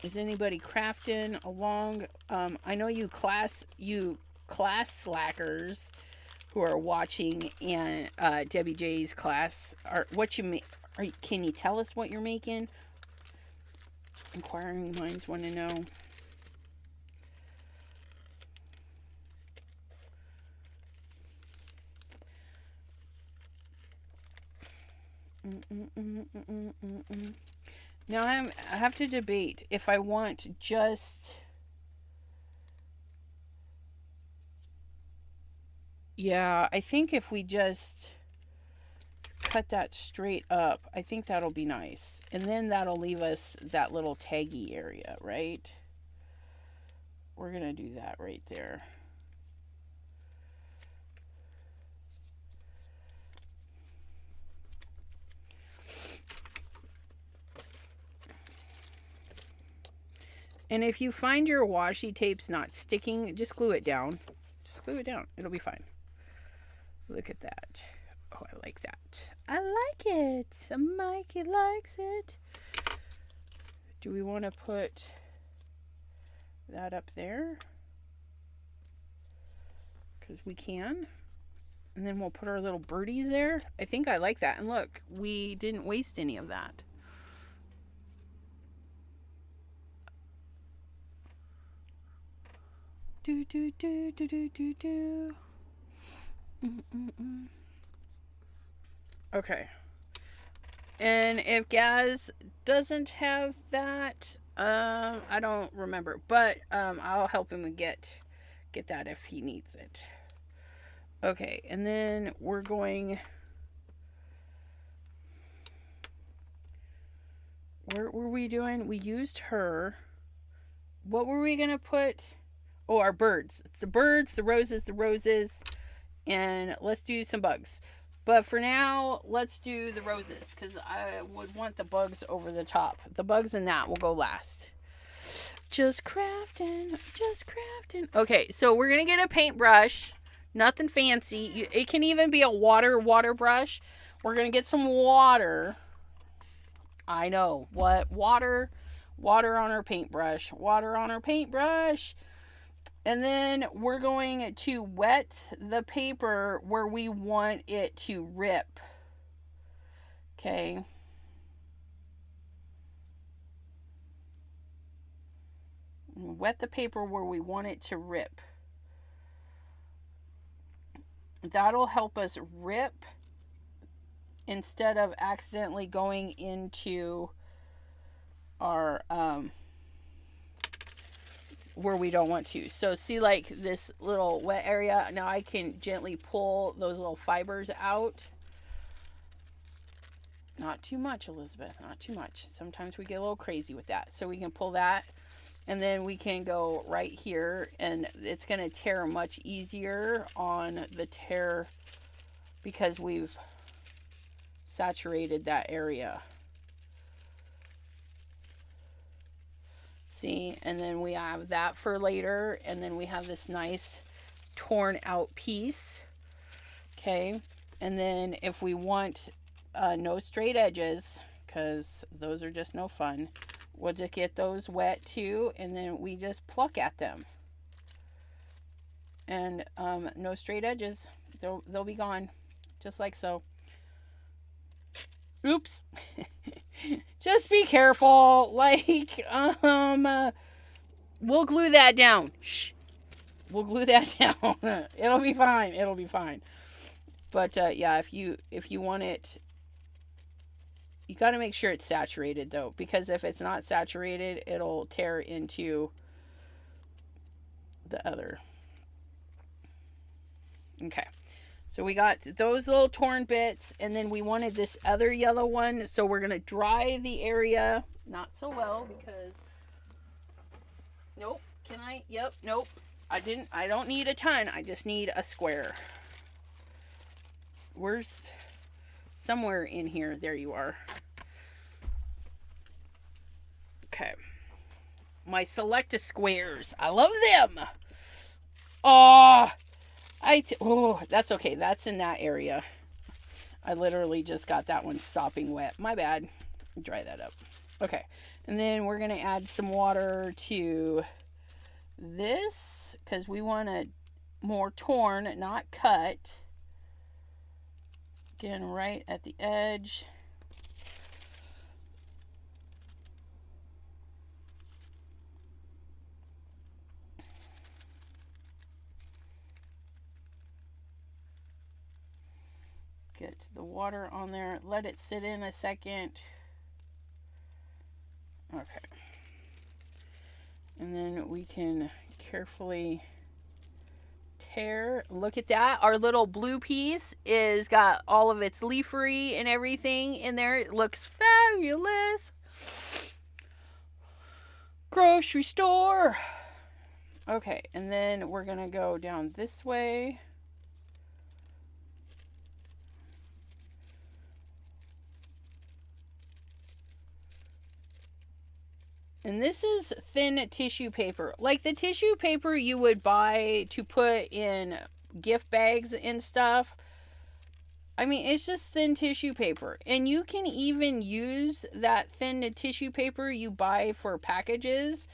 Is anybody crafting along? I know you class slackers who are watching and Debbie J's class. Can you tell us what you're making? Inquiring minds want to know. Now I have to debate if I want just... Yeah, I think if we just cut that straight up, I think that'll be nice. And then that'll leave us that little taggy area, right? we're going to do that right there. And if you find your washi tape's not sticking, just glue it down. Just glue it down. It'll be fine. Look at that. Oh, I like that. I like it. Mikey likes it. Do we want to put that up there? Because we can. And then we'll put our little birdies there. I think I like that. And look, we didn't waste any of that. Do do do do do do do. Okay. And if Gaz doesn't have that, I don't remember, but I'll help him get that if he needs it. Okay, and then we're going. What were we doing? We used her. What were we gonna put? Oh, our birds. It's the birds, the roses, and let's do some bugs. But for now, let's do the roses because I would want the bugs over the top. The bugs and that will go last. Just crafting. Okay, so we're going to get a paintbrush. Nothing fancy. It can even be a water brush. We're going to get some water. I know. What? Water on our paintbrush. And then we're going to wet the paper where we want it to rip. Okay. Wet the paper where we want it to rip. That'll help us rip instead of accidentally going into our where we don't want to. So see, like this little wet area, now I can gently pull those little fibers out. Not too much, Elizabeth, not too much. Sometimes we get a little crazy with that. So we can pull that, and then we can go right here, and it's going to tear much easier on the tear because we've saturated that area. See, and then we have that for later, and then we have this nice torn out piece. Okay, and then if we want no straight edges, because those are just no fun, we'll just get those wet too, and then we just pluck at them. And no straight edges, they'll be gone, just like so. Oops. Just be careful. Like, we'll glue that down. Shh. We'll glue that down. It'll be fine. But yeah, if you want it, you got to make sure it's saturated though, because if it's not saturated, it'll tear into the other. Okay. So we got those little torn bits, and then we wanted this other yellow one. So we're going to dry the area. Not so well because, nope. Can I? Yep. Nope. I don't need a ton. I just need a square. Where's, somewhere in here. There you are. Okay. My select squares. I love them. Oh, that's okay. That's in that area. I literally just got that one sopping wet. My bad. Dry that up. Okay. And then we're going to add some water to this because we want it more torn, not cut. Again, right at the edge. Get the water on there. Let it sit in a second. Okay. And then we can carefully tear. Look at that. Our little blue piece is got all of its leafery and everything in there. It looks fabulous. Grocery store. Okay, and then we're going to go down this way. And this is thin tissue paper. Like the tissue paper you would buy to put in gift bags and stuff. I mean, it's just thin tissue paper. And you can even use that thin tissue paper you buy for packages.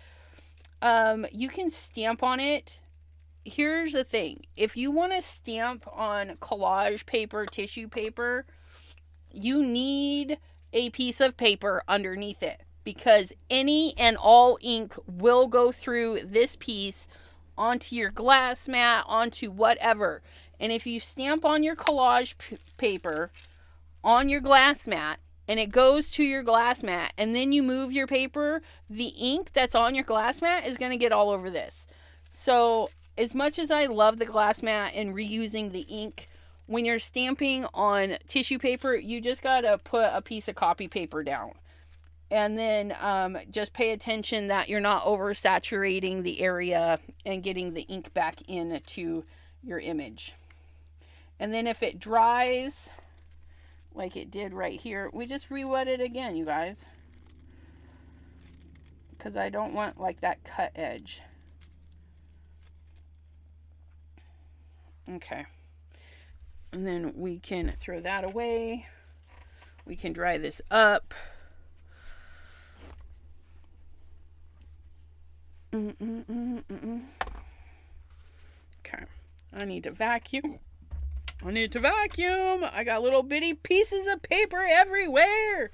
You can stamp on it. Here's the thing. If you want to stamp on collage paper, tissue paper, you need a piece of paper underneath it. Because any and all ink will go through this piece onto your glass mat, onto whatever. And if you stamp on your collage paper on your glass mat and it goes to your glass mat and then you move your paper, the ink that's on your glass mat is going to get all over this. So as much as I love the glass mat and reusing the ink, when you're stamping on tissue paper, you just got to put a piece of copy paper down. And then just pay attention that you're not oversaturating the area and getting the ink back into your image. And then if it dries, like it did right here, we just re-wet it again, you guys. Because I don't want like that cut edge. Okay. And then we can throw that away. We can dry this up. Okay, I need to vacuum. I got little bitty pieces of paper everywhere.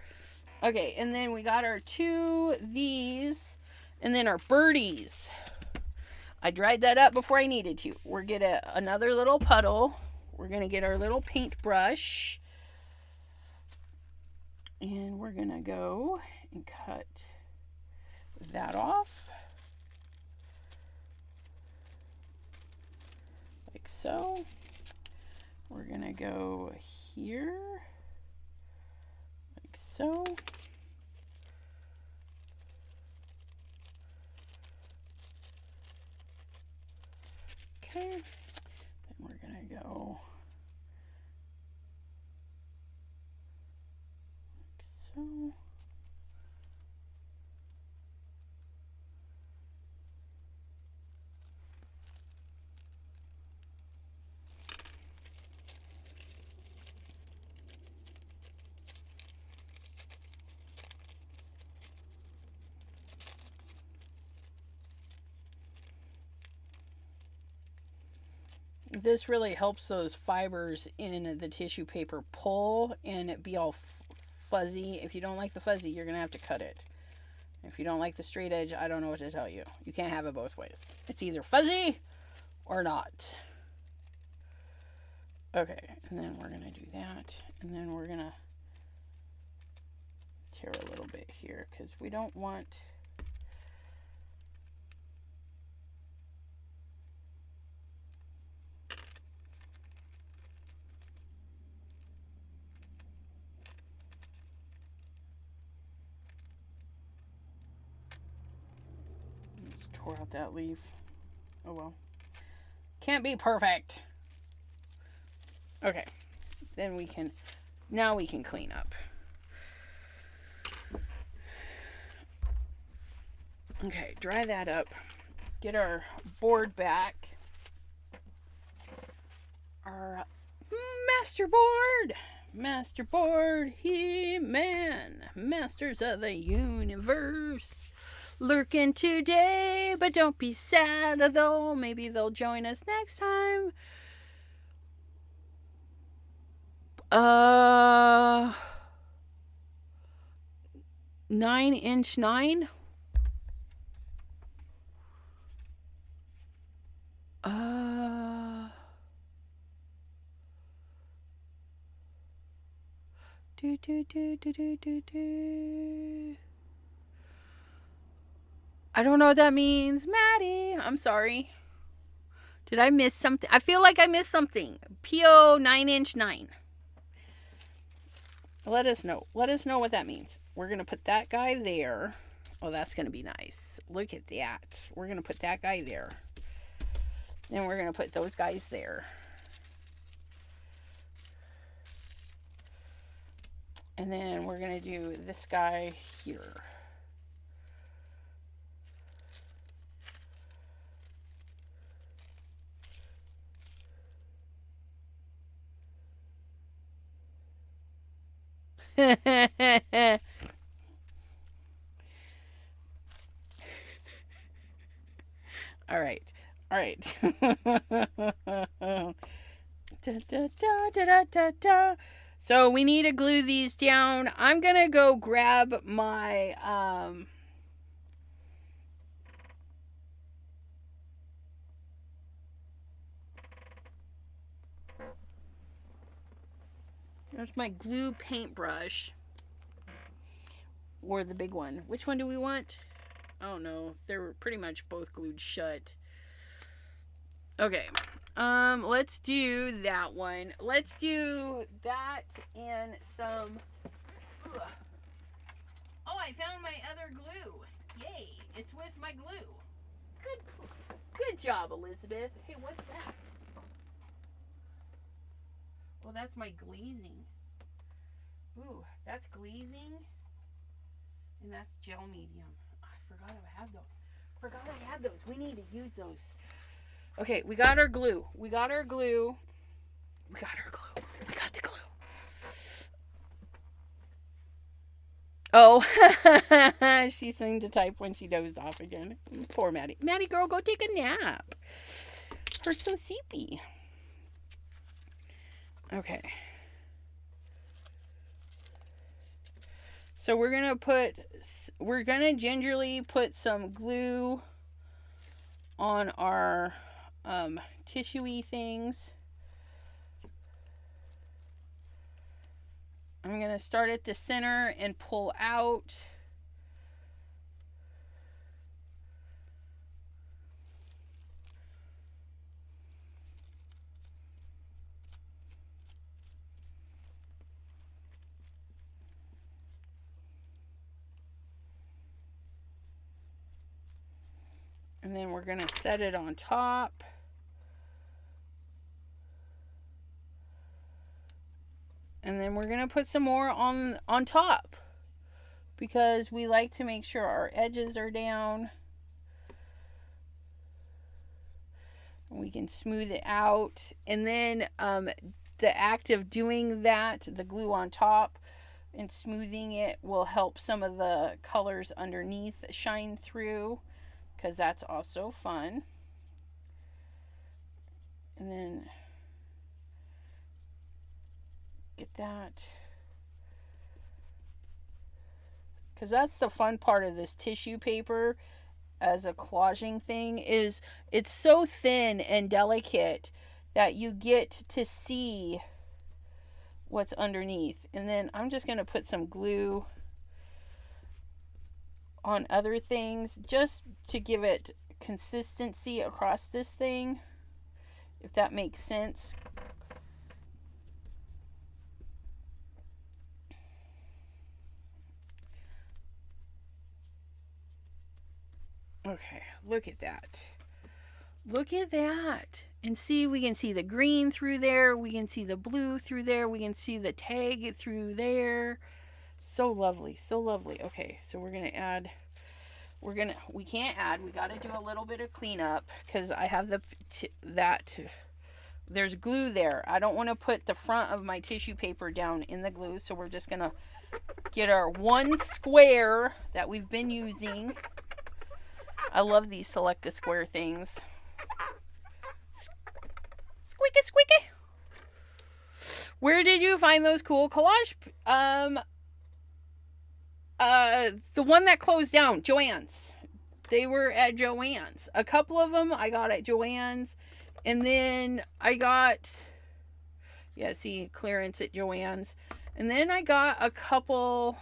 Okay, and then we got our two these, and then our birdies. I dried that up before I needed to. We're gonna get another little puddle. We're gonna get our little paintbrush, and we're gonna go and cut that off. Like so. We're gonna go here, like so. Okay, then we're gonna go like so. This really helps those fibers in the tissue paper pull and it be all fuzzy. If you don't like the fuzzy, you're going to have to cut it. If you don't like the straight edge, I don't know what to tell you. You can't have it both ways. It's either fuzzy or not. Okay, and then we're going to do that. And then we're going to tear a little bit here because we don't want... Tore out that leaf. Oh well. Can't be perfect. Okay. Then we can, now we can clean up. Okay, dry that up. Get our board back. Our masterboard, He-Man, masters of the universe. Lurking today, but don't be sad though. Maybe they'll join us next time. 9" 9. I don't know what that means. Maddie, I'm sorry. Did I miss something? I feel like I missed something. PO 9" 9. Let us know. Let us know what that means. We're going to put that guy there. Oh, that's going to be nice. Look at that. We're going to put that guy there. Then we're going to put those guys there. And then we're going to do this guy here. All right. All right. Da, da, da, da, da, da. So we need to glue these down. I'm going to go grab my there's my glue paintbrush. Or the big one. Which one do we want? Oh no, they're pretty much both glued shut. Okay. Let's do that one. Let's do that and some. Ugh. Oh, I found my other glue. Yay! It's with my glue. Good job, Elizabeth. Hey, what's that? Well, that's my glazing. Ooh, that's glazing. And that's gel medium. I forgot I had those. We need to use those. Okay, we got our glue. We got the glue. Oh, she seemed to type when she dozed off again. Poor Maddie. Maddie girl, go take a nap. Her so sleepy. Okay. So we're gonna gingerly put some glue on our tissue-y things. I'm gonna start at the center and pull out. And then we're going to set it on top. And then we're going to put some more on top. Because we like to make sure our edges are down. And we can smooth it out. And then the act of doing that, the glue on top and smoothing it, will help some of the colors underneath shine through. Because that's also fun. And then get that. Because that's the fun part of this tissue paper as a collaging thing, is it's so thin and delicate that you get to see what's underneath. And then I'm just going to put some glue on other things just to give it consistency across this thing, if that makes sense. Okay, look at that. Look at that. And see, we can see the green through there. We can see the blue through there. We can see the tag through there. So lovely, so lovely. Okay, so we're going to add, we got to do a little bit of cleanup because I have there's glue there. I don't want to put the front of my tissue paper down in the glue, so we're just going to get our one square that we've been using. I love these select a square things. Squeaky, squeaky. Where did you find those cool collage? The one that closed down, Joann's. They were at Joann's. A couple of them I got at Joann's. And then I got, clearance at Joann's. And then I got a couple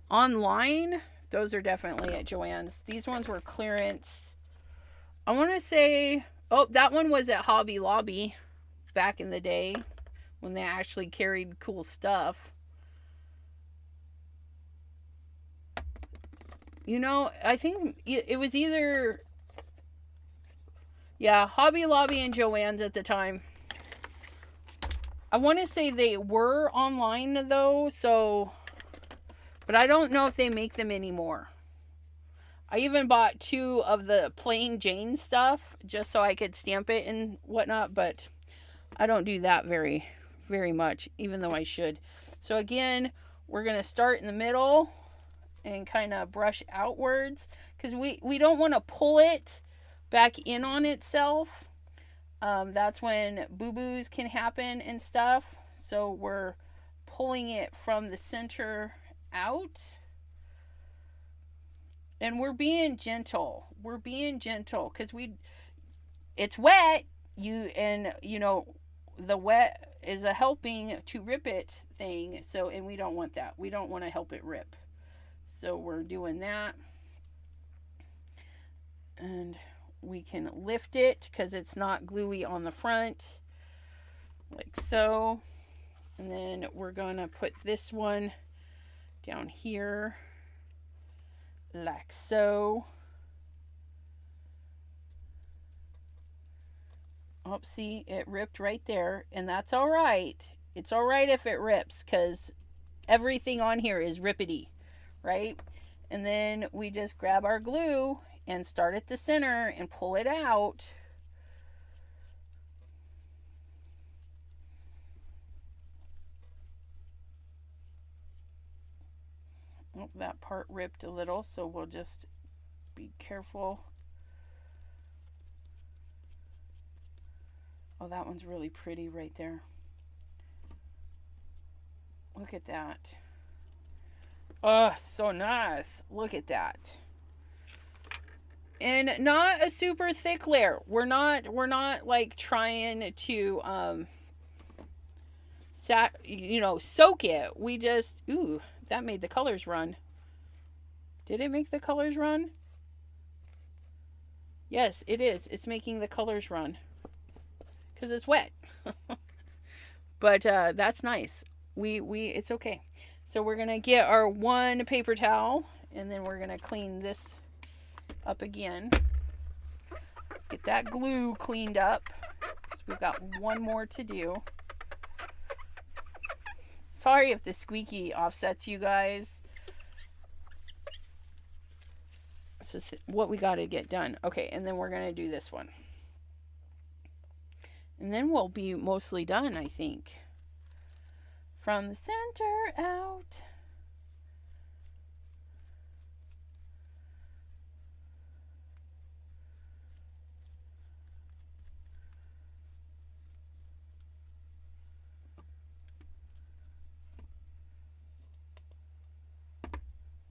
online. Those are definitely at Joann's. These ones were clearance. I want to say, that one was at Hobby Lobby back in the day when they actually carried cool stuff. You know, I think it was either, yeah, Hobby Lobby and Joann's at the time. I want to say they were online though, so, but I don't know if they make them anymore. I even bought 2 of the plain Jane stuff just so I could stamp it and whatnot, but I don't do that very much, even though I should. So again, we're going to start in the middle and kind of brush outwards because we don't want to pull it back in on itself. That's when boo-boos can happen and stuff. So we're pulling it from the center out. And we're being gentle. We're being gentle because it's wet. You know, the wet is a helping to rip it thing. So, and we don't want that. We don't want to help it rip. So we're doing that. And we can lift it because it's not gluey on the front. Like so. And then we're going to put this one down here. Like so. Oh, see, it ripped right there, and that's all right. It's all right if it rips because everything on here is rippity, right? And then we just grab our glue and start at the center and pull it out. Oh, that part ripped a little, so we'll just be careful. Oh, that one's really pretty right there. Look at that. Oh, so nice. Look at that. And not a super thick layer. We're not like trying to soak it. We just, ooh, that made the colors run. Did it make the colors run? Yes, it is. It's making the colors run. Because it's wet. But that's nice. It's okay. So we're going to get our one paper towel. And then we're going to clean this up again. Get that glue cleaned up. So we've got one more to do. Sorry if the squeaky offsets you guys. This is what we got to get done. Okay, and then we're going to do this one. And then we'll be mostly done, I think. From the center out.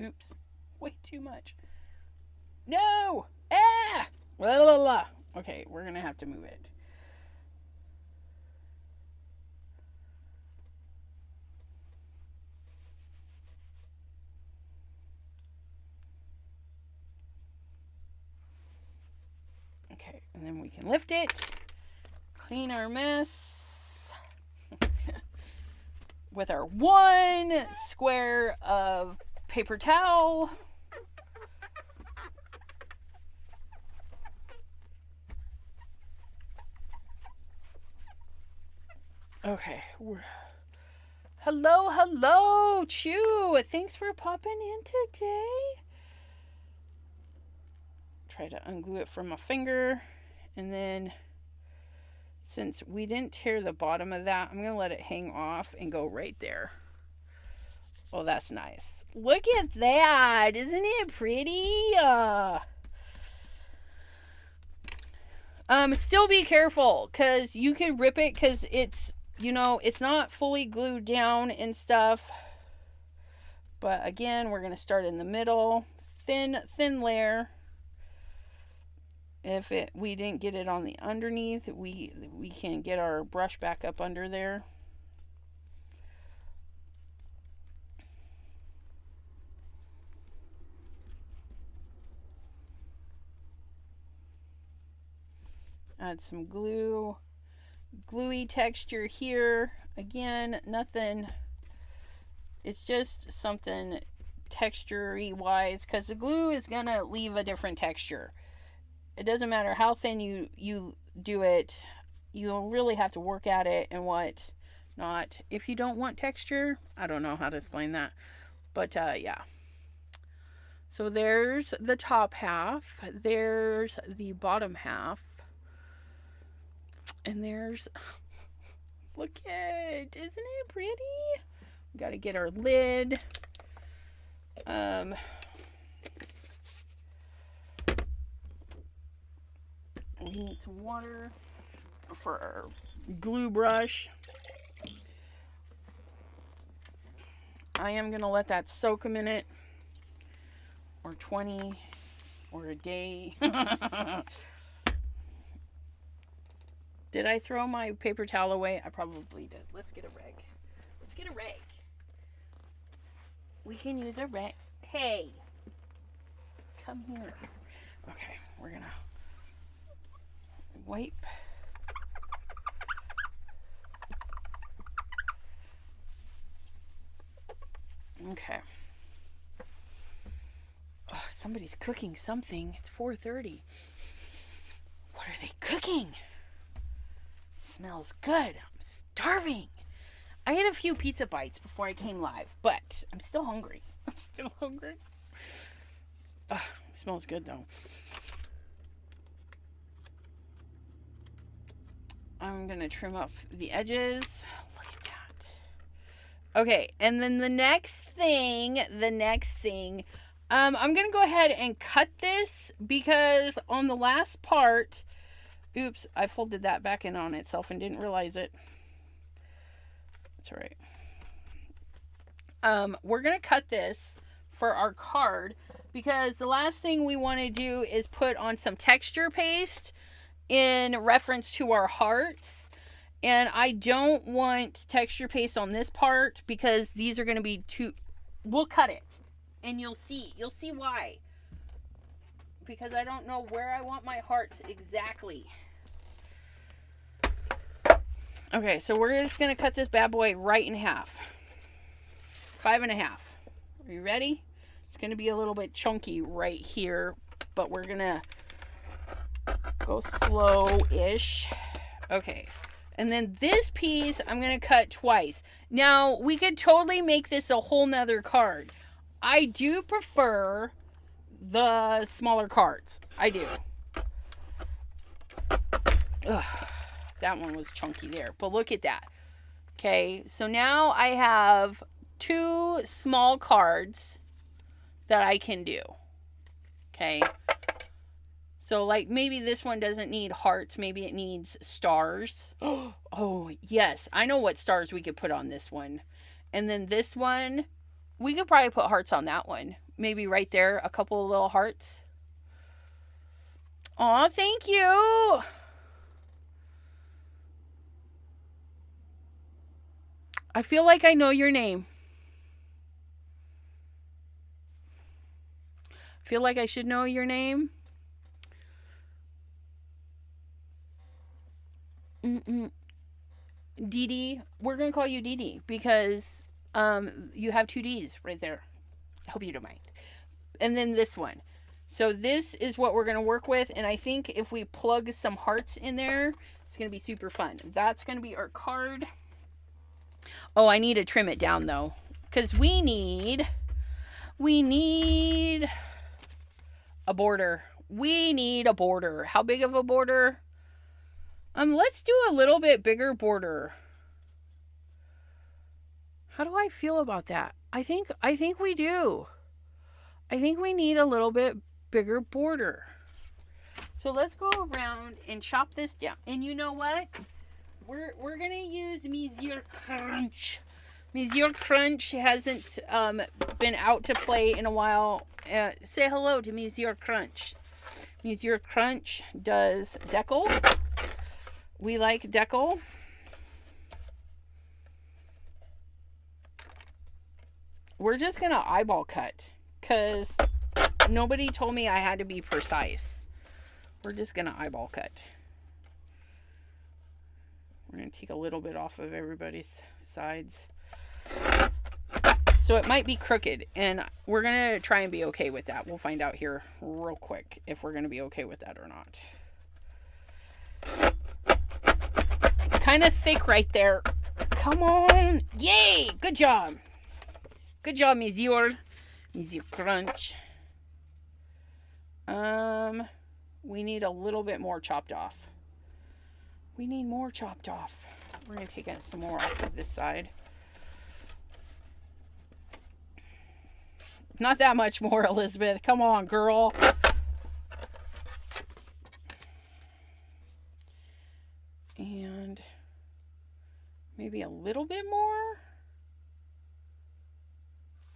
Oops. Way too much. No! Ah! La la la. Okay, we're going to have to move it. Okay, and then we can lift it. Clean our mess. With our one square of paper towel. Okay. Hello, Chew. Thanks for popping in today. Try to unglue it from my finger. And then, since we didn't tear the bottom of that, I'm going to let it hang off and go right there. Oh, that's nice. Look at that. Isn't it pretty? Still be careful because you can rip it because it's, it's not fully glued down and stuff. But again, we're going to start in the middle. Thin layer. If we didn't get it on the underneath, we can get our brush back up under there. Add some glue. Gluey texture here. Again, nothing. It's just something texture-y wise, because the glue is going to leave a different texture. It doesn't matter how thin you do it. You'll really have to work at it and what not. If you don't want texture, I don't know how to explain that. But yeah. So there's the top half. There's the bottom half. And there's... Look at... Isn't it pretty? We got to get our lid. We need some water for our glue brush. I am going to let that soak a minute. Or 20. Or a day. Did I throw my paper towel away? I probably did. Let's get a rag. Let's get a rag. We can use a rag. Hey. Come here. Okay, we're going to wipe. Okay. Oh, somebody's cooking something. It's 4:30. What are they cooking? Smells good. I'm starving. I had a few pizza bites before I came live, but I'm still hungry. It smells good though. I'm going to trim off the edges. Look at that. Okay, and then the next thing, I'm going to go ahead and cut this because on the last part, oops, I folded that back in on itself and didn't realize it. That's all right. We're going to cut this for our card because the last thing we want to do is put on some texture paste in reference to our hearts. And I don't want texture paste on this part because these are going to be too... We'll cut it. And you'll see why. Because I don't know where I want my hearts exactly. Okay, so we're just going to cut this bad boy right in half. 5.5. Are you ready? It's going to be a little bit chunky right here. But we're going to go slow-ish. Okay. And then this piece, I'm going to cut twice. Now, we could totally make this a whole nother card. I do prefer the smaller cards. I do. Ugh, that one was chunky there. But look at that. Okay, so now I have 2 small cards that I can do. Okay. So, like, maybe this one doesn't need hearts. Maybe it needs stars. Oh, yes. I know what stars we could put on this one. And then this one, we could probably put hearts on that one. Maybe right there, a couple of little hearts. Aw, thank you. I feel like I know your name. I feel like I should know your name. Dee Dee. We're going to call you Dee Dee because you have 2 D's right there. I hope you don't mind. And then this one. So this is what we're going to work with. And I think if we plug some hearts in there, it's going to be super fun. That's going to be our card. Oh, I need to trim it down though. Because we need a border. We need a border. How big of a border? Let's do a little bit bigger border. How do I feel about that? I think we do. I think we need a little bit bigger border. So let's go around and chop this down. And you know what? We're gonna use Monsieur Crunch. Monsieur Crunch hasn't been out to play in a while. Say hello to Monsieur Crunch. Monsieur Crunch does decal. We like decal. We're just going to eyeball cut because nobody told me I had to be precise. We're just going to eyeball cut. We're going to take a little bit off of everybody's sides. So it might be crooked, and we're going to try and be okay with that. We'll find out here real quick if we're going to be okay with that or not. Kind of thick right there. Come on. Yay. Good job. Good job, Monsieur. Monsieur Crunch. We need a little bit more chopped off. We need more chopped off. We're going to take some more off of this side. Not that much more, Elizabeth. Come on, girl. And maybe a little bit more.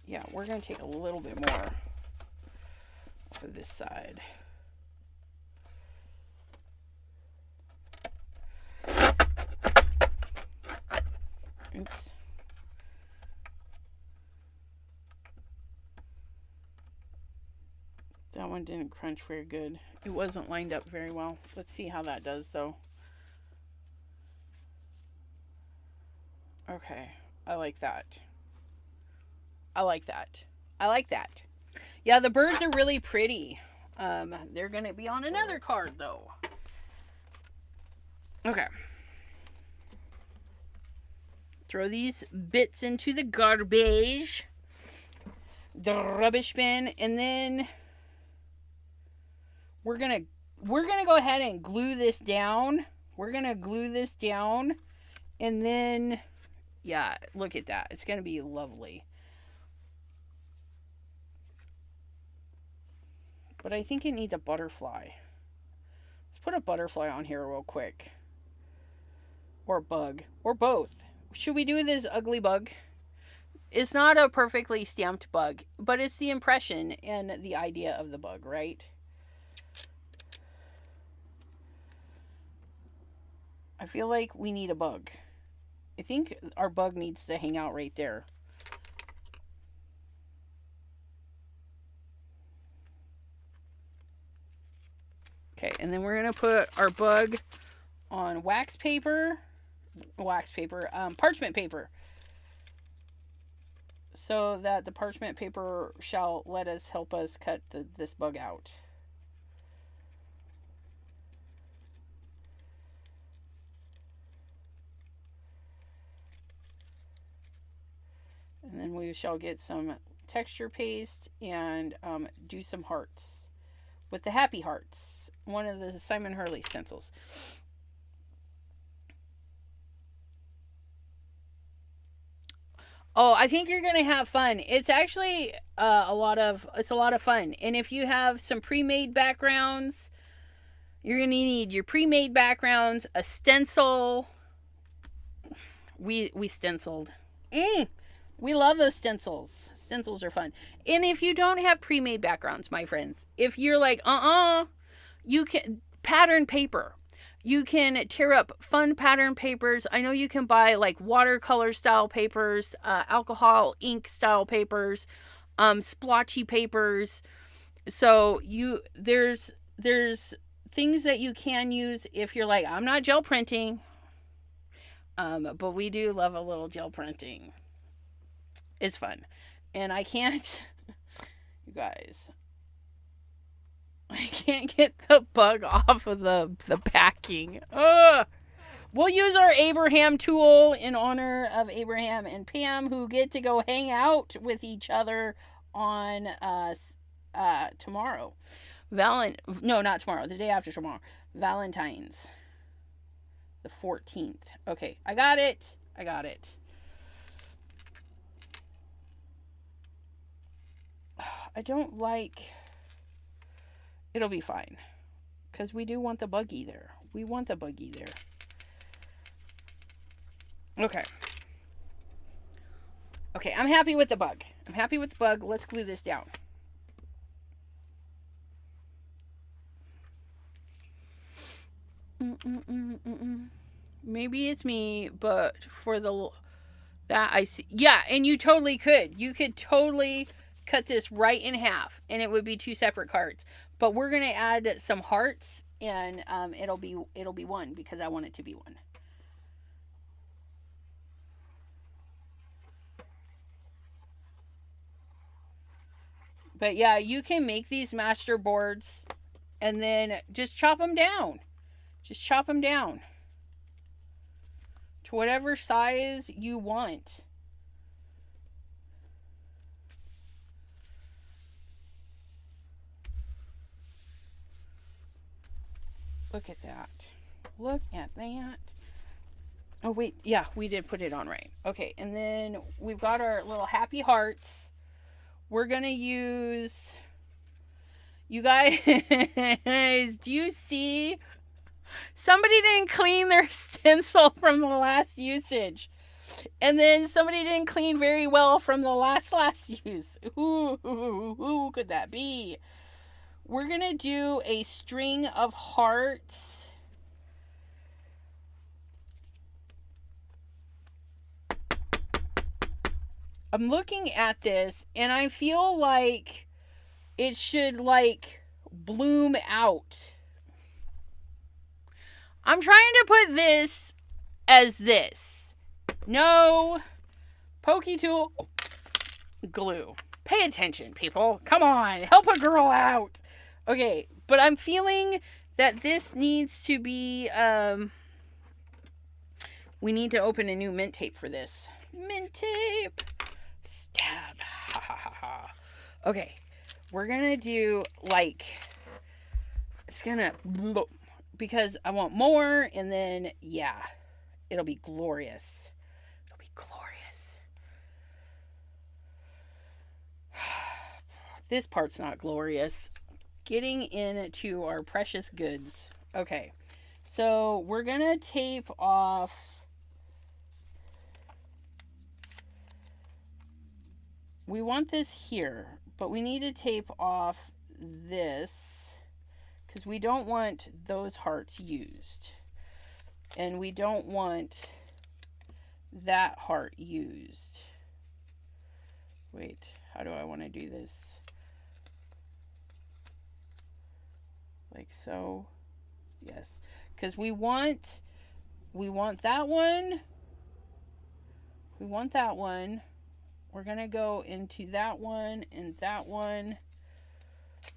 Yeah, we're going to take a little bit more off of this side. Oops. That one didn't crunch very good. It wasn't lined up very well. Let's see how that does, though. Okay. I like that. I like that. I like that. Yeah, the birds are really pretty. They're going to be on another card, though. Okay. Throw these bits into the garbage. The rubbish bin. And then we're gonna go ahead and glue this down. We're going to glue this down. And then, yeah, look at that. It's going to be lovely. But I think it needs a butterfly. Let's put a butterfly on here real quick. Or bug. Or both. Should we do this ugly bug? It's not a perfectly stamped bug, but it's the impression and the idea of the bug, right? I feel like we need a bug. I think our bug needs to hang out right there. Okay, and then we're going to put our bug on parchment paper. So that the parchment paper shall help us cut this bug out. And then we shall get some texture paste and do some hearts with the happy hearts. One of the Simon Hurley stencils. Oh, I think you're going to have fun. It's actually a lot of fun. And if you have some pre-made backgrounds, you're going to need your pre-made backgrounds, a stencil. We stenciled. We love those stencils. Stencils are fun. And if you don't have pre-made backgrounds, my friends, if you're like, you can pattern paper. You can tear up fun pattern papers. I know you can buy like watercolor style papers, alcohol ink style papers, splotchy papers. So there's things that you can use if you're like, I'm not gel printing. But we do love a little gel printing. It's fun. And I can't, you guys, I can't get the bug off of the packing. Ugh. We'll use our Abraham tool in honor of Abraham and Pam, who get to go hang out with each other on tomorrow. Not tomorrow. The day after tomorrow. Valentine's. The 14th. Okay, I got it. I don't like... It'll be fine. Because we do want the buggy there. Okay. Okay, I'm happy with the bug. Let's glue this down. Maybe it's me, but for that I see. Yeah, and you totally could. You could totally cut this right in half, and it would be two separate cards. But we're gonna add some hearts, and it'll be one because I want it to be one. But yeah, you can make these master boards and then just chop them down. Just chop them down to whatever size you want. Look at that. Look at that. Oh, wait. Yeah, we did put it on right. Okay, and then we've got our little happy hearts. We're going to use... You guys, do you see? Somebody didn't clean their stencil from the last usage. And then somebody didn't clean very well from the last use. Who could that be? We're going to do a string of hearts. I'm looking at this and I feel like it should like bloom out. I'm trying to put this as this. No. Pokey tool. Glue. Pay attention, people. Come on. Help a girl out. Okay. But I'm feeling that this needs to be, we need to open a new mint tape for this. Mint tape. Stab. Ha ha ha ha. Okay. We're going to do like, it's going to, because I want more, and then, yeah, it'll be glorious. It'll be glorious. This part's not glorious. Getting into our precious goods. Okay, so we're going to tape off we want this here, but we need to tape off this because we don't want those hearts used. And we don't want that heart used. Wait, how do I want to do this? Like so. Yes, because we want that one. We want that one. We're going to go into that one and that one.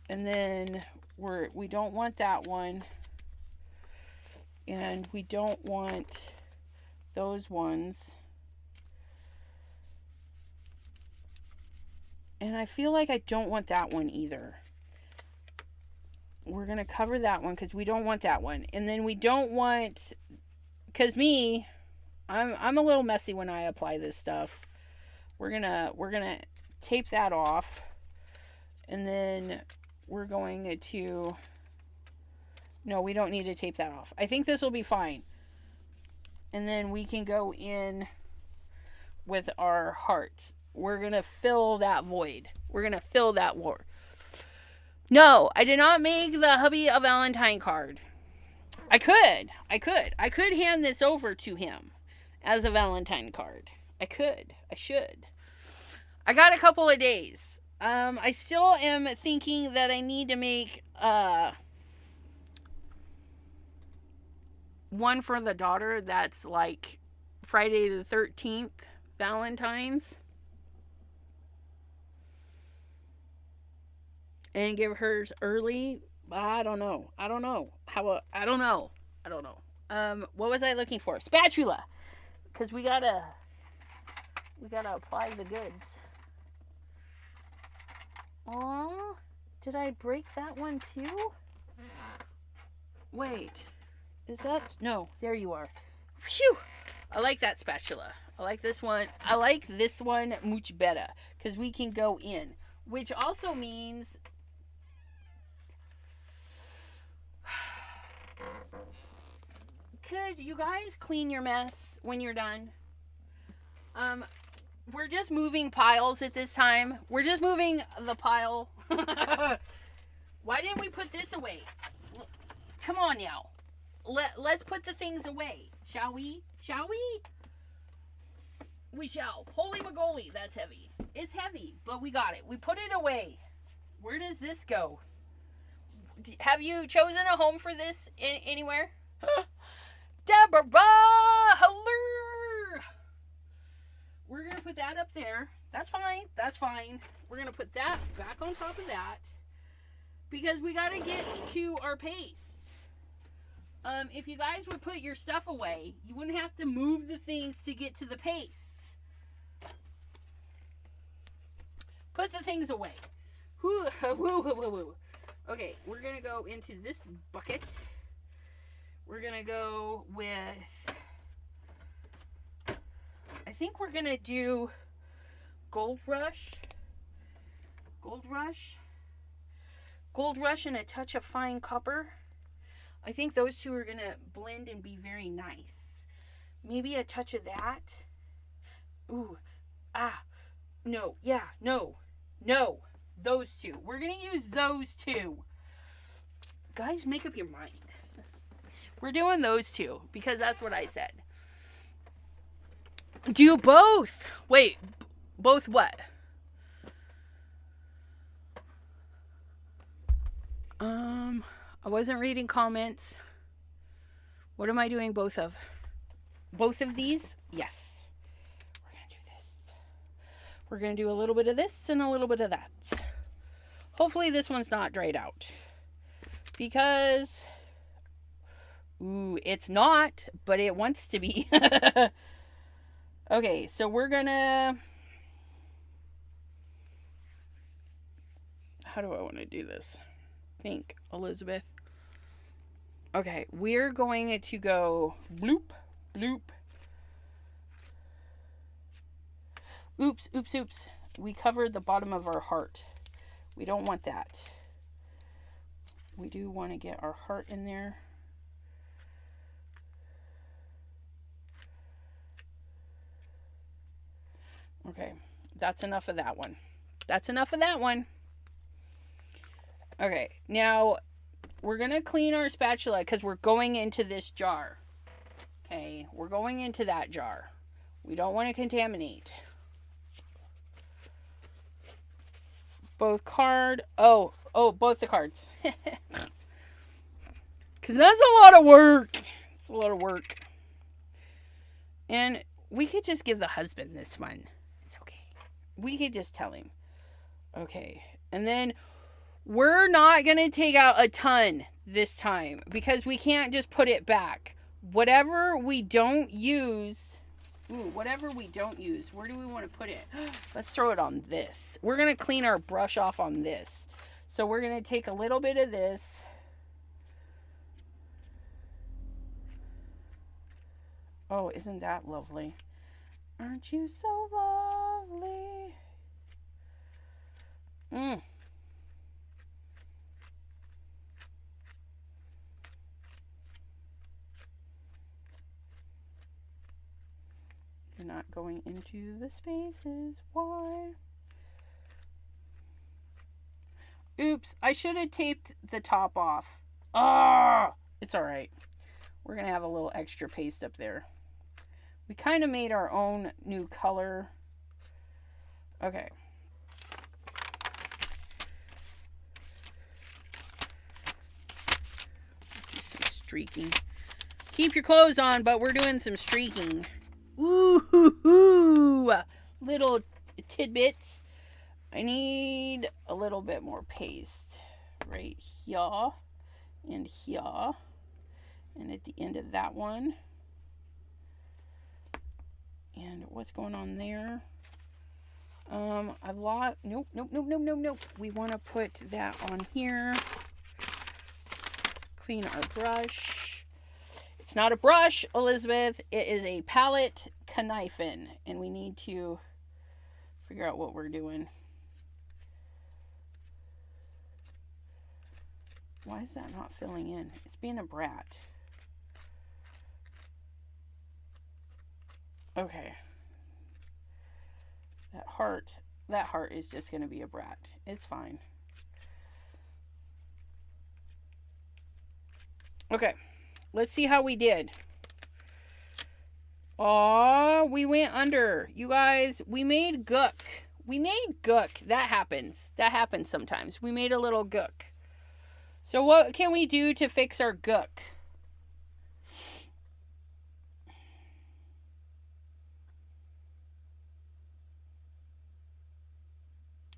And then we don't want that one. And we don't want those ones. And I feel like I don't want that one either. We're going to cover that one because we don't want that one. And then we don't want, because I'm a little messy when I apply this stuff. We're gonna tape that off, and then we're going to, no, we don't need to tape that off. I think this will be fine. And then we can go in with our hearts. We're gonna fill that void. We're gonna fill that void. No, I did not make the hubby a Valentine card. I could hand this over to him as a Valentine card. I should. I got a couple of days. I still am thinking that I need to make one for the daughter that's like Friday the 13th Valentine's. And give hers early. I don't know. What was I looking for? Spatula. Because we gotta apply the goods. Aw, did I break that one too? Wait, is that, no, there you are. Phew, I like that spatula. I like this one. I like this one much better because we can go in, which also means could you guys clean your mess when you're done? We're just moving piles at this time. We're just moving the pile. Why didn't we put this away? Come on now. Let's put the things away. Shall we? Shall we? We shall. Holy mogoly, that's heavy. It's heavy, but we got it. We put it away. Where does this go? Have you chosen a home for this anywhere? Deborah! Hello! We're going to put that up there. That's fine. That's fine. We're going to put that back on top of that because we got to get to our paste. If you guys would put your stuff away, you wouldn't have to move the things to get to the paste. Put the things away. Okay, we're going to go into this bucket. We're going to go with, I think we're going to do Gold Rush, and a touch of fine copper. I think those two are going to blend and be very nice. Maybe a touch of that. Ooh, no, those two. We're going to use those two. Guys, make up your mind. We're doing those two because that's what I said. Do both. Wait, both what? I wasn't reading comments. What am I doing both of? Both of these? Yes. We're going to do this. We're going to do a little bit of this and a little bit of that. Hopefully this one's not dried out. Because, it's not, but it wants to be. Okay, so we're going to... How do I want to do this? Think, Elizabeth. Okay, we're going to go bloop, bloop. Oops. We covered the bottom of our heart. We don't want that. We do want to get our heart in there. Okay, that's enough of that one. Okay, now we're going to clean our spatula because we're going into this jar. Okay, we're going into that jar. We don't want to contaminate. Both the cards. Because that's a lot of work. It's a lot of work. And we could just give the husband this one. It's okay. We could just tell him. Okay, and then... We're not going to take out a ton this time because we can't just put it back. Whatever we don't use, where do we want to put it? Let's throw it on this. We're going to clean our brush off on this. So we're going to take a little bit of this. Oh, isn't that lovely? Aren't you so lovely? You're not going into the spaces. Why? Oops, I should have taped the top off. It's all right. We're going to have a little extra paste up there. We kind of made our own new color. Okay. Do some streaking. Keep your clothes on, but we're doing some streaking. Ooh, little tidbits. I need a little bit more paste right here and here and at the end of that one. And what's going on there? Nope. We want to put that on here. Clean our brush. It's not a brush, Elizabeth. It is a palette knifen. And we need to figure out what we're doing. Why is that not filling in? It's being a brat. Okay. That heart is just going to be a brat. It's fine. Okay. Let's see how we did. Oh, we went under. You guys, we made gook. That happens. That happens sometimes. We made a little gook. So what can we do to fix our gook?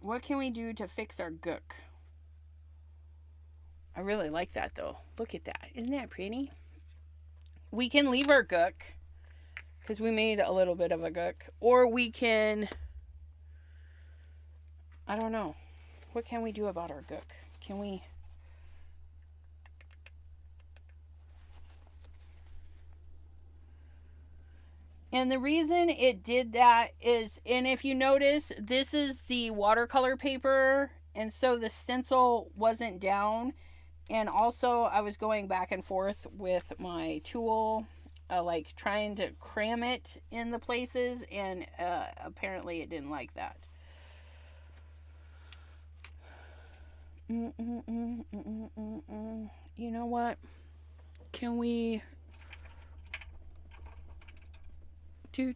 What can we do to fix our gook? I really like that though. Look at that. Isn't that pretty? We can leave our gook because we made a little bit of a gook. Or we can... I don't know. What can we do about our gook? Can we... And the reason it did that is, and if you notice, this is the watercolor paper, and so the stencil wasn't down. And also, I was going back and forth with my tool, like trying to cram it in the places, and apparently it didn't like that. You know what? Can we... Do.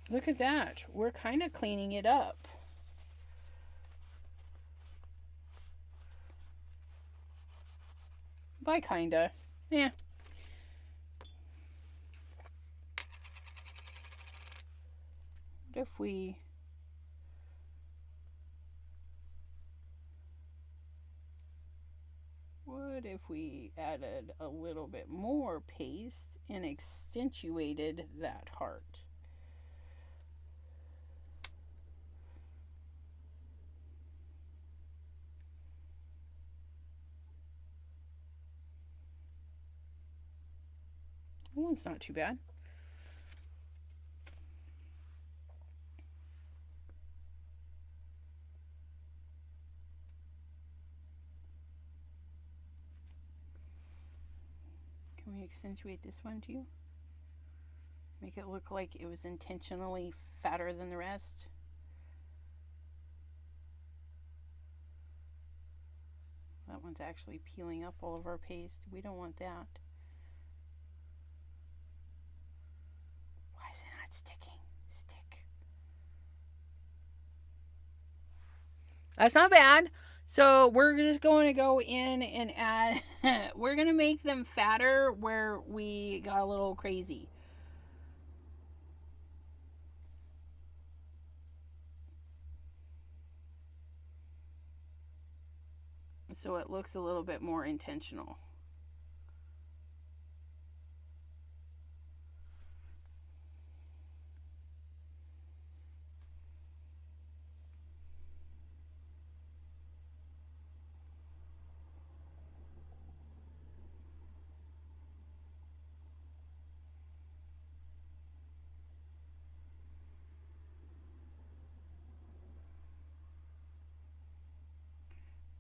Look at that. We're kind of cleaning it up. By kinda. Yeah. What if we... What if we added a little bit more paste and accentuated that heart? Oh, it's not too bad. Can we accentuate this one too? Make it look like it was intentionally fatter than the rest. That one's actually peeling up all of our paste. We don't want that. Why is it not sticking? Stick. That's not bad. So we're just going to go in and add... we're going to make them fatter where we got a little crazy. So it looks a little bit more intentional.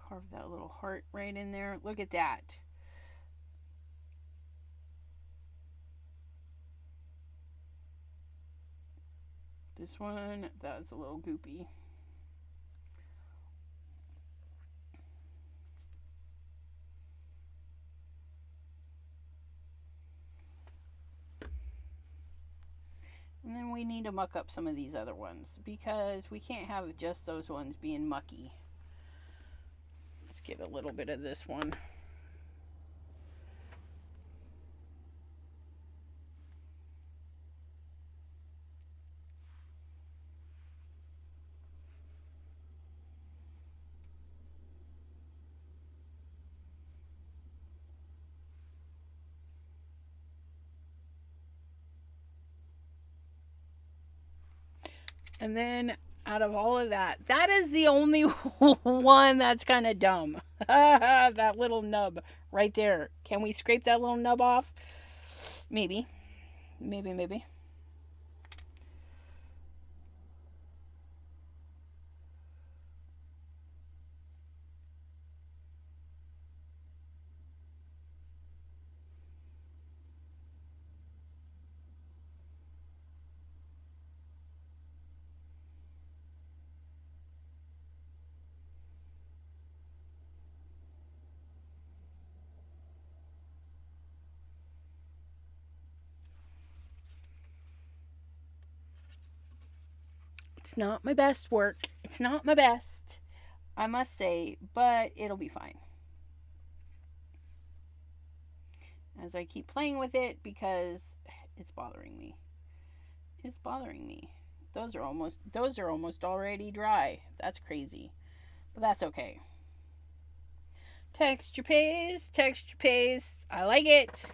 Carve that little heart right in there. Look at that. This one, that's a little goopy. And then we need to muck up some of these other ones because we can't have just those ones being mucky. Let's get a little bit of this one. And then out of all of that, that is the only one that's kind of dumb. That little nub right there. Can we scrape that little nub off? Maybe. Maybe. It's not my best work. It's not my best, I must say, but it'll be fine. As I keep playing with it because it's bothering me. It's bothering me. Those are almost already dry. That's crazy. But that's okay. Texture paste. I like it.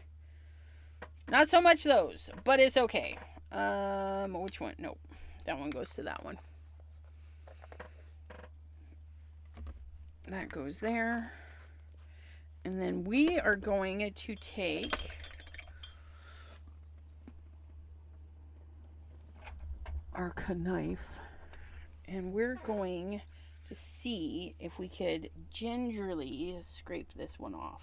Not so much those, but it's okay. Which one? Nope. That one goes to that one. That goes there. And then we are going to take our knife and we're going to see if we could gingerly scrape this one off.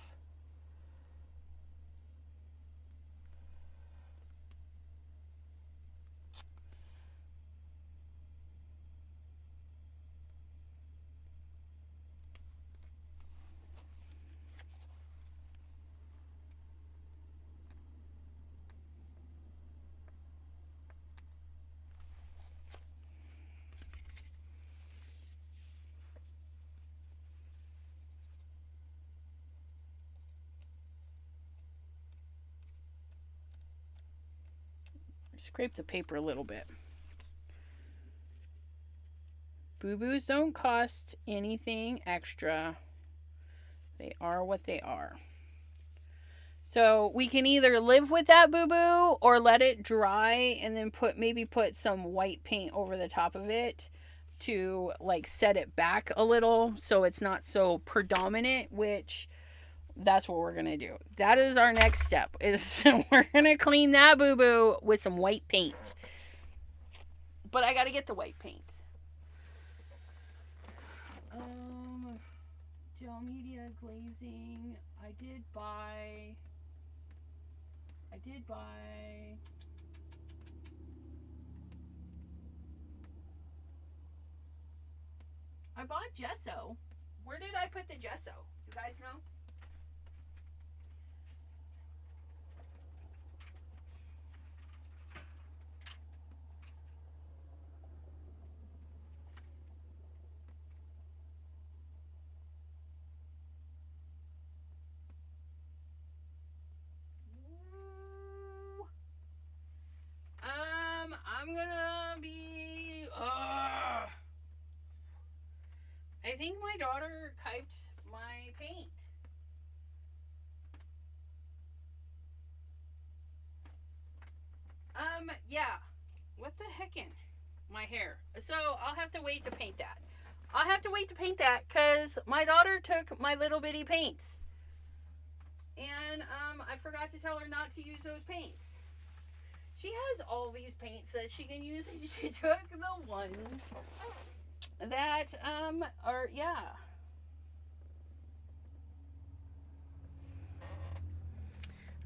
Scrape the paper a little bit. Boo-boos don't cost anything extra. They are what they are. So we can either live with that boo-boo or let it dry and then maybe put some white paint over the top of it to like set it back a little so it's not so predominant, which that's what we're going to do. That is our next step, is we're going to clean that boo-boo with some white paint. But I got to get the white paint. Gel media glazing. I did buy I bought gesso. Where did I put the gesso? You guys know? I'm gonna be. I think my daughter kiped my paint. Yeah. What the heckin'? My hair. So I'll have to wait to paint that. Because my daughter took my little bitty paints. And I forgot to tell her not to use those paints. She has all these paints that she can use, and she took the ones that are, yeah.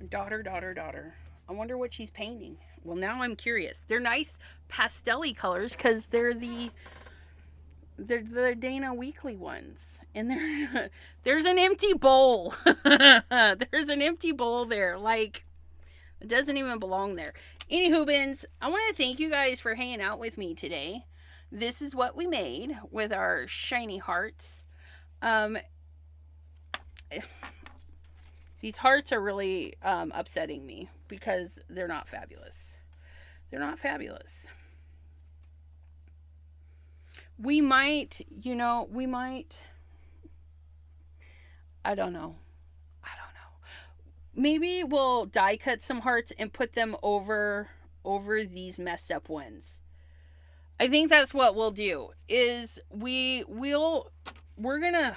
Daughter. I wonder what she's painting. Well, now I'm curious. They're nice pastel-y colors because they're the Dana Weekly ones. And there's an empty bowl. There's an empty bowl there. Like, it doesn't even belong there. Anywho, bins, I want to thank you guys for hanging out with me today. This is what we made with our shiny hearts. These hearts are really upsetting me because they're not fabulous. They're not fabulous. We might, I don't know. Maybe we'll die cut some hearts and put them over these messed up ones. I think that's what we'll do. Is we're gonna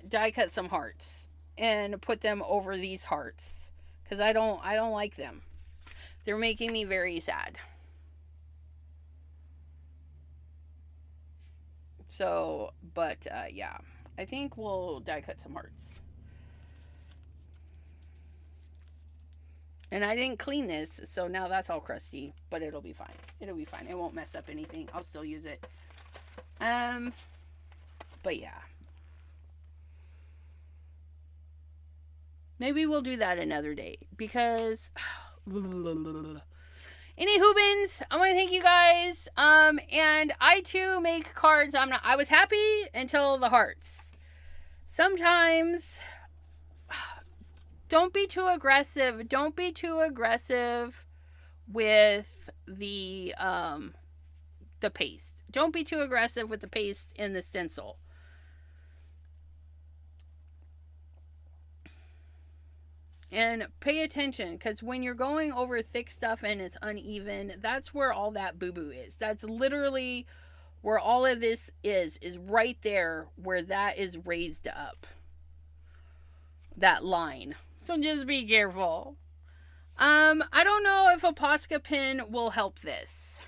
die cut some hearts and put them over these hearts because I don't like them. They're making me very sad. So, but yeah. I think we'll die cut some hearts. And I didn't clean this, so now that's all crusty, but it'll be fine. It'll be fine. It won't mess up anything. I'll still use it. But yeah. Maybe we'll do that another day because Any Hoobins, I want to thank you guys. And I too make cards. I was happy until the hearts. Sometimes don't be too aggressive. Don't be too aggressive with the paste. Don't be too aggressive with the paste in the stencil. And pay attention, because when you're going over thick stuff and it's uneven, that's where all that boo-boo is. That's literally where all of this is right there where that is raised up. That line. So just be careful. I don't know if a Posca pin will help this.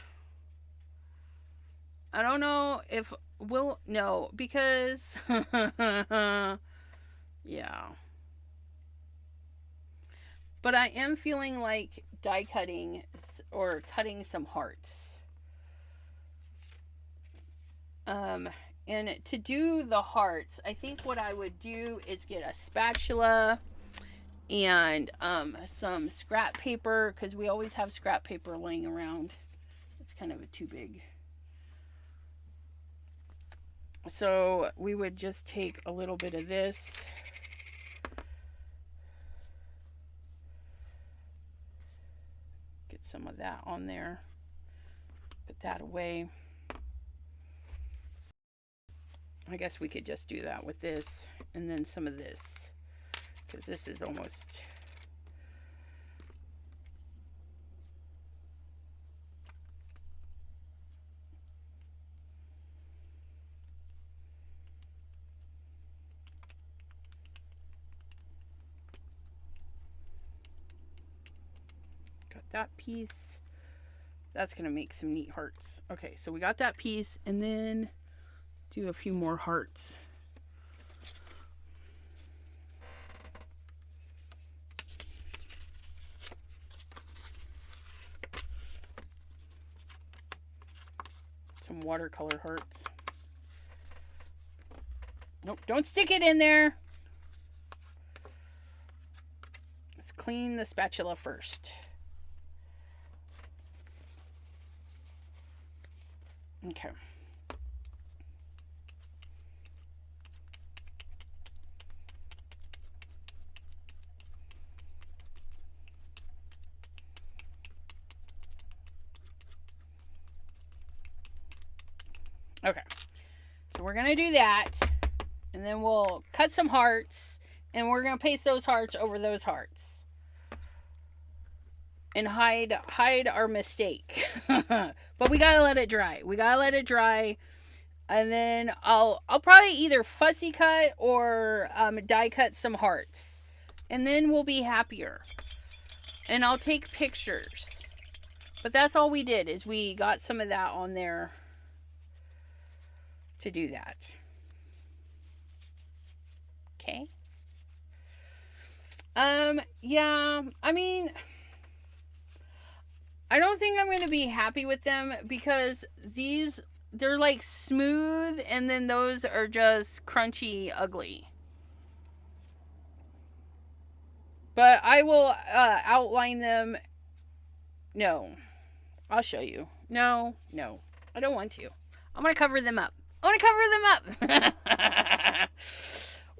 I don't know if will, no, because yeah. But I am feeling like die cutting or cutting some hearts. And to do the hearts, I think what I would do is get a spatula and some scrap paper, because we always have scrap paper laying around. It's kind of too big. So we would just take a little bit of this. Get some of that on there. Put that away. I guess we could just do that with this. And then some of this. Because this is almost... that piece. That's gonna make some neat hearts. Okay, so we got that piece, and then do a few more hearts. Some watercolor hearts. Nope, don't stick it in there. Let's clean the spatula first. Okay. Okay. So we're going to do that. And then we'll cut some hearts. And we're going to paste those hearts over those hearts. And hide our mistake. But we gotta let it dry. We gotta let it dry. And then I'll probably either fussy cut or die cut some hearts. And then we'll be happier. And I'll take pictures. But that's all we did, is we got some of that on there to do that. Okay. Yeah, I mean, I don't think I'm going to be happy with them, because they're like smooth, and then those are just crunchy, ugly. But I will outline them. No, I'll show you. No, I don't want to. I'm going to cover them up.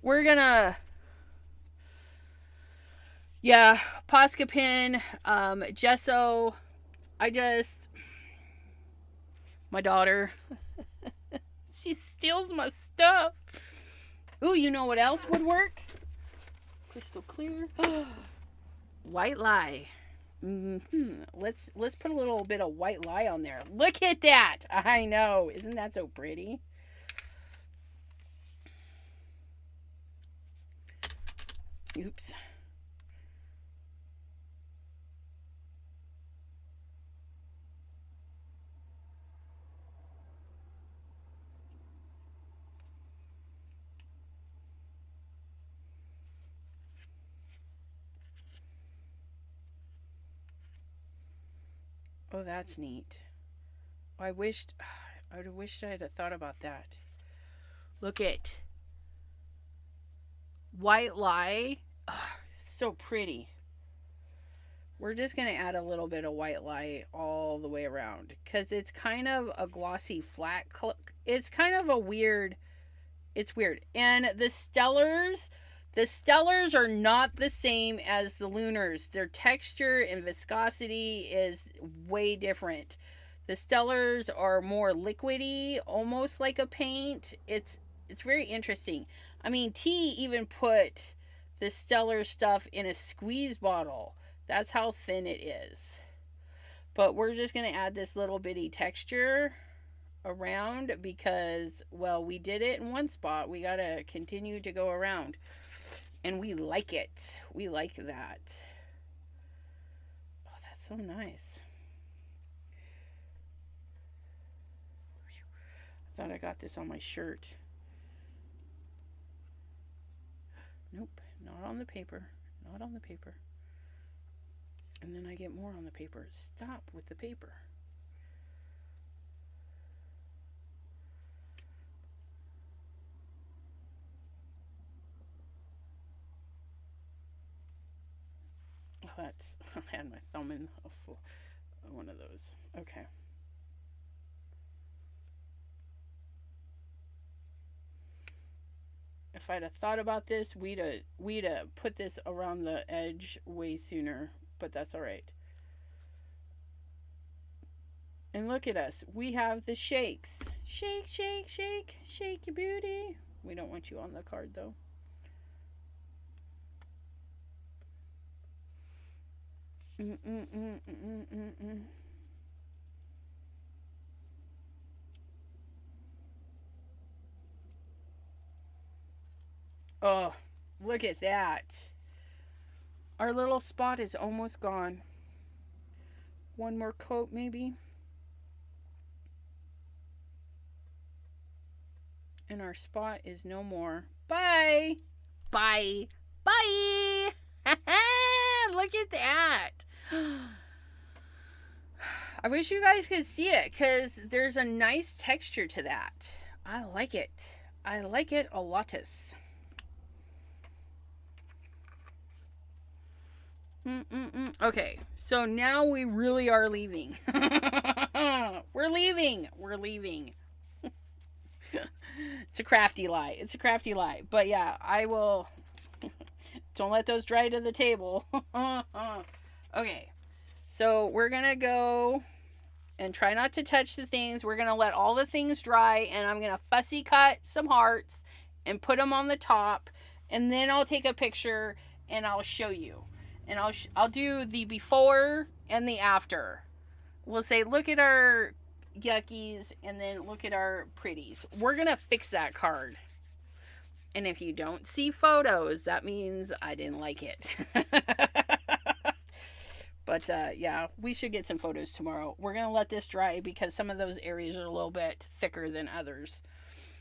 We're going to... Yeah, Posca pin, gesso. My daughter, she steals my stuff. Ooh, you know what else would work? Crystal clear. White lye. Let's put a little bit of white lye on there. Look at that. I know. Isn't that so pretty? Oops. Oh, that's neat. I wished I'd have thought about that. Look at white lye. Oh, so pretty. we're just going to add a little bit of white light all the way around. Because it's kind of a glossy flat. It's kind of a weird. It's weird. And the stellars are not the same as the lunars. Their texture and viscosity is way different. The stellars are more liquidy, almost like a paint. It's very interesting. I mean, T even put the stellar stuff in a squeeze bottle. That's how thin it is. But we're just going to add this little bitty texture around because, well, we did it in one spot. We got to continue to go around. And we like it. We like that. Oh, that's so nice. I thought I got this on my shirt. Nope, not on the paper. Not on the paper. And then I get more on the paper. Stop with the paper. Oh, that's, I had my thumb in one of those. Okay. If I'd have thought about this, we'd have put this around the edge way sooner, but that's all right. And look at us. We have the shakes. Shake, shake, shake, shake your booty. We don't want you on the card though. Oh, look at that. Our little spot is almost gone. One more coat maybe. And our spot is no more. Bye. Bye. Bye. Look at that. I wish you guys could see it because there's a nice texture to that. I like it. I like it a lotus. Okay, so now we really are leaving. We're leaving. We're leaving. It's a crafty lie. It's a crafty lie. But yeah, I will. Don't let those dry to the table. Okay, so we're going to go and try not to touch the things. We're going to let all the things dry, and I'm going to fussy cut some hearts and put them on the top, and then I'll take a picture and I'll show you. And I'll do the before and the after. We'll say, look at our yuckies, and then look at our pretties. We're going to fix that card. And if you don't see photos, that means I didn't like it. But yeah, we should get some photos tomorrow. We're going to let this dry because some of those areas are a little bit thicker than others.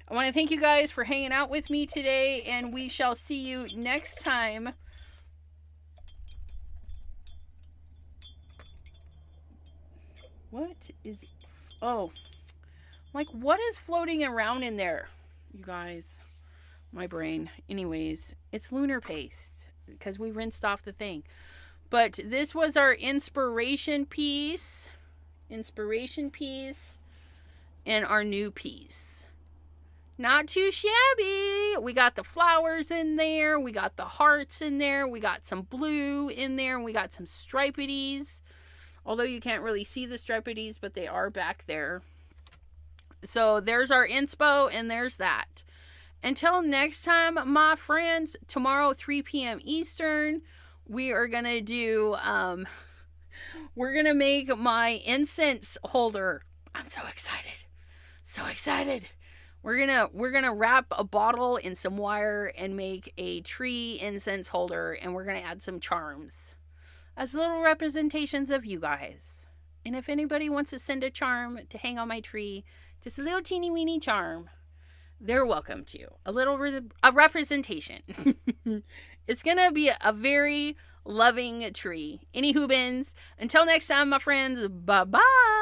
I want to thank you guys for hanging out with me today, and we shall see you next time. What is... Oh. Like, what is floating around in there? You guys. My brain. Anyways, it's lunar paste. Because we rinsed off the thing. But this was our inspiration piece. Inspiration piece. And our new piece. Not too shabby. We got the flowers in there. We got the hearts in there. We got some blue in there. We got some stripities. Although you can't really see the stripities, but they are back there. So there's our inspo, and there's that. Until next time, my friends, tomorrow 3 p.m. Eastern, we are going to do, we're going to make my incense holder. I'm so excited. So excited. We're going to wrap a bottle in some wire and make a tree incense holder, and we're going to add some charms as little representations of you guys. And if anybody wants to send a charm to hang on my tree, just a little teeny weeny charm, they're welcome to. A representation. It's going to be a very loving tree. Any hoobins. Until next time, my friends, bye-bye.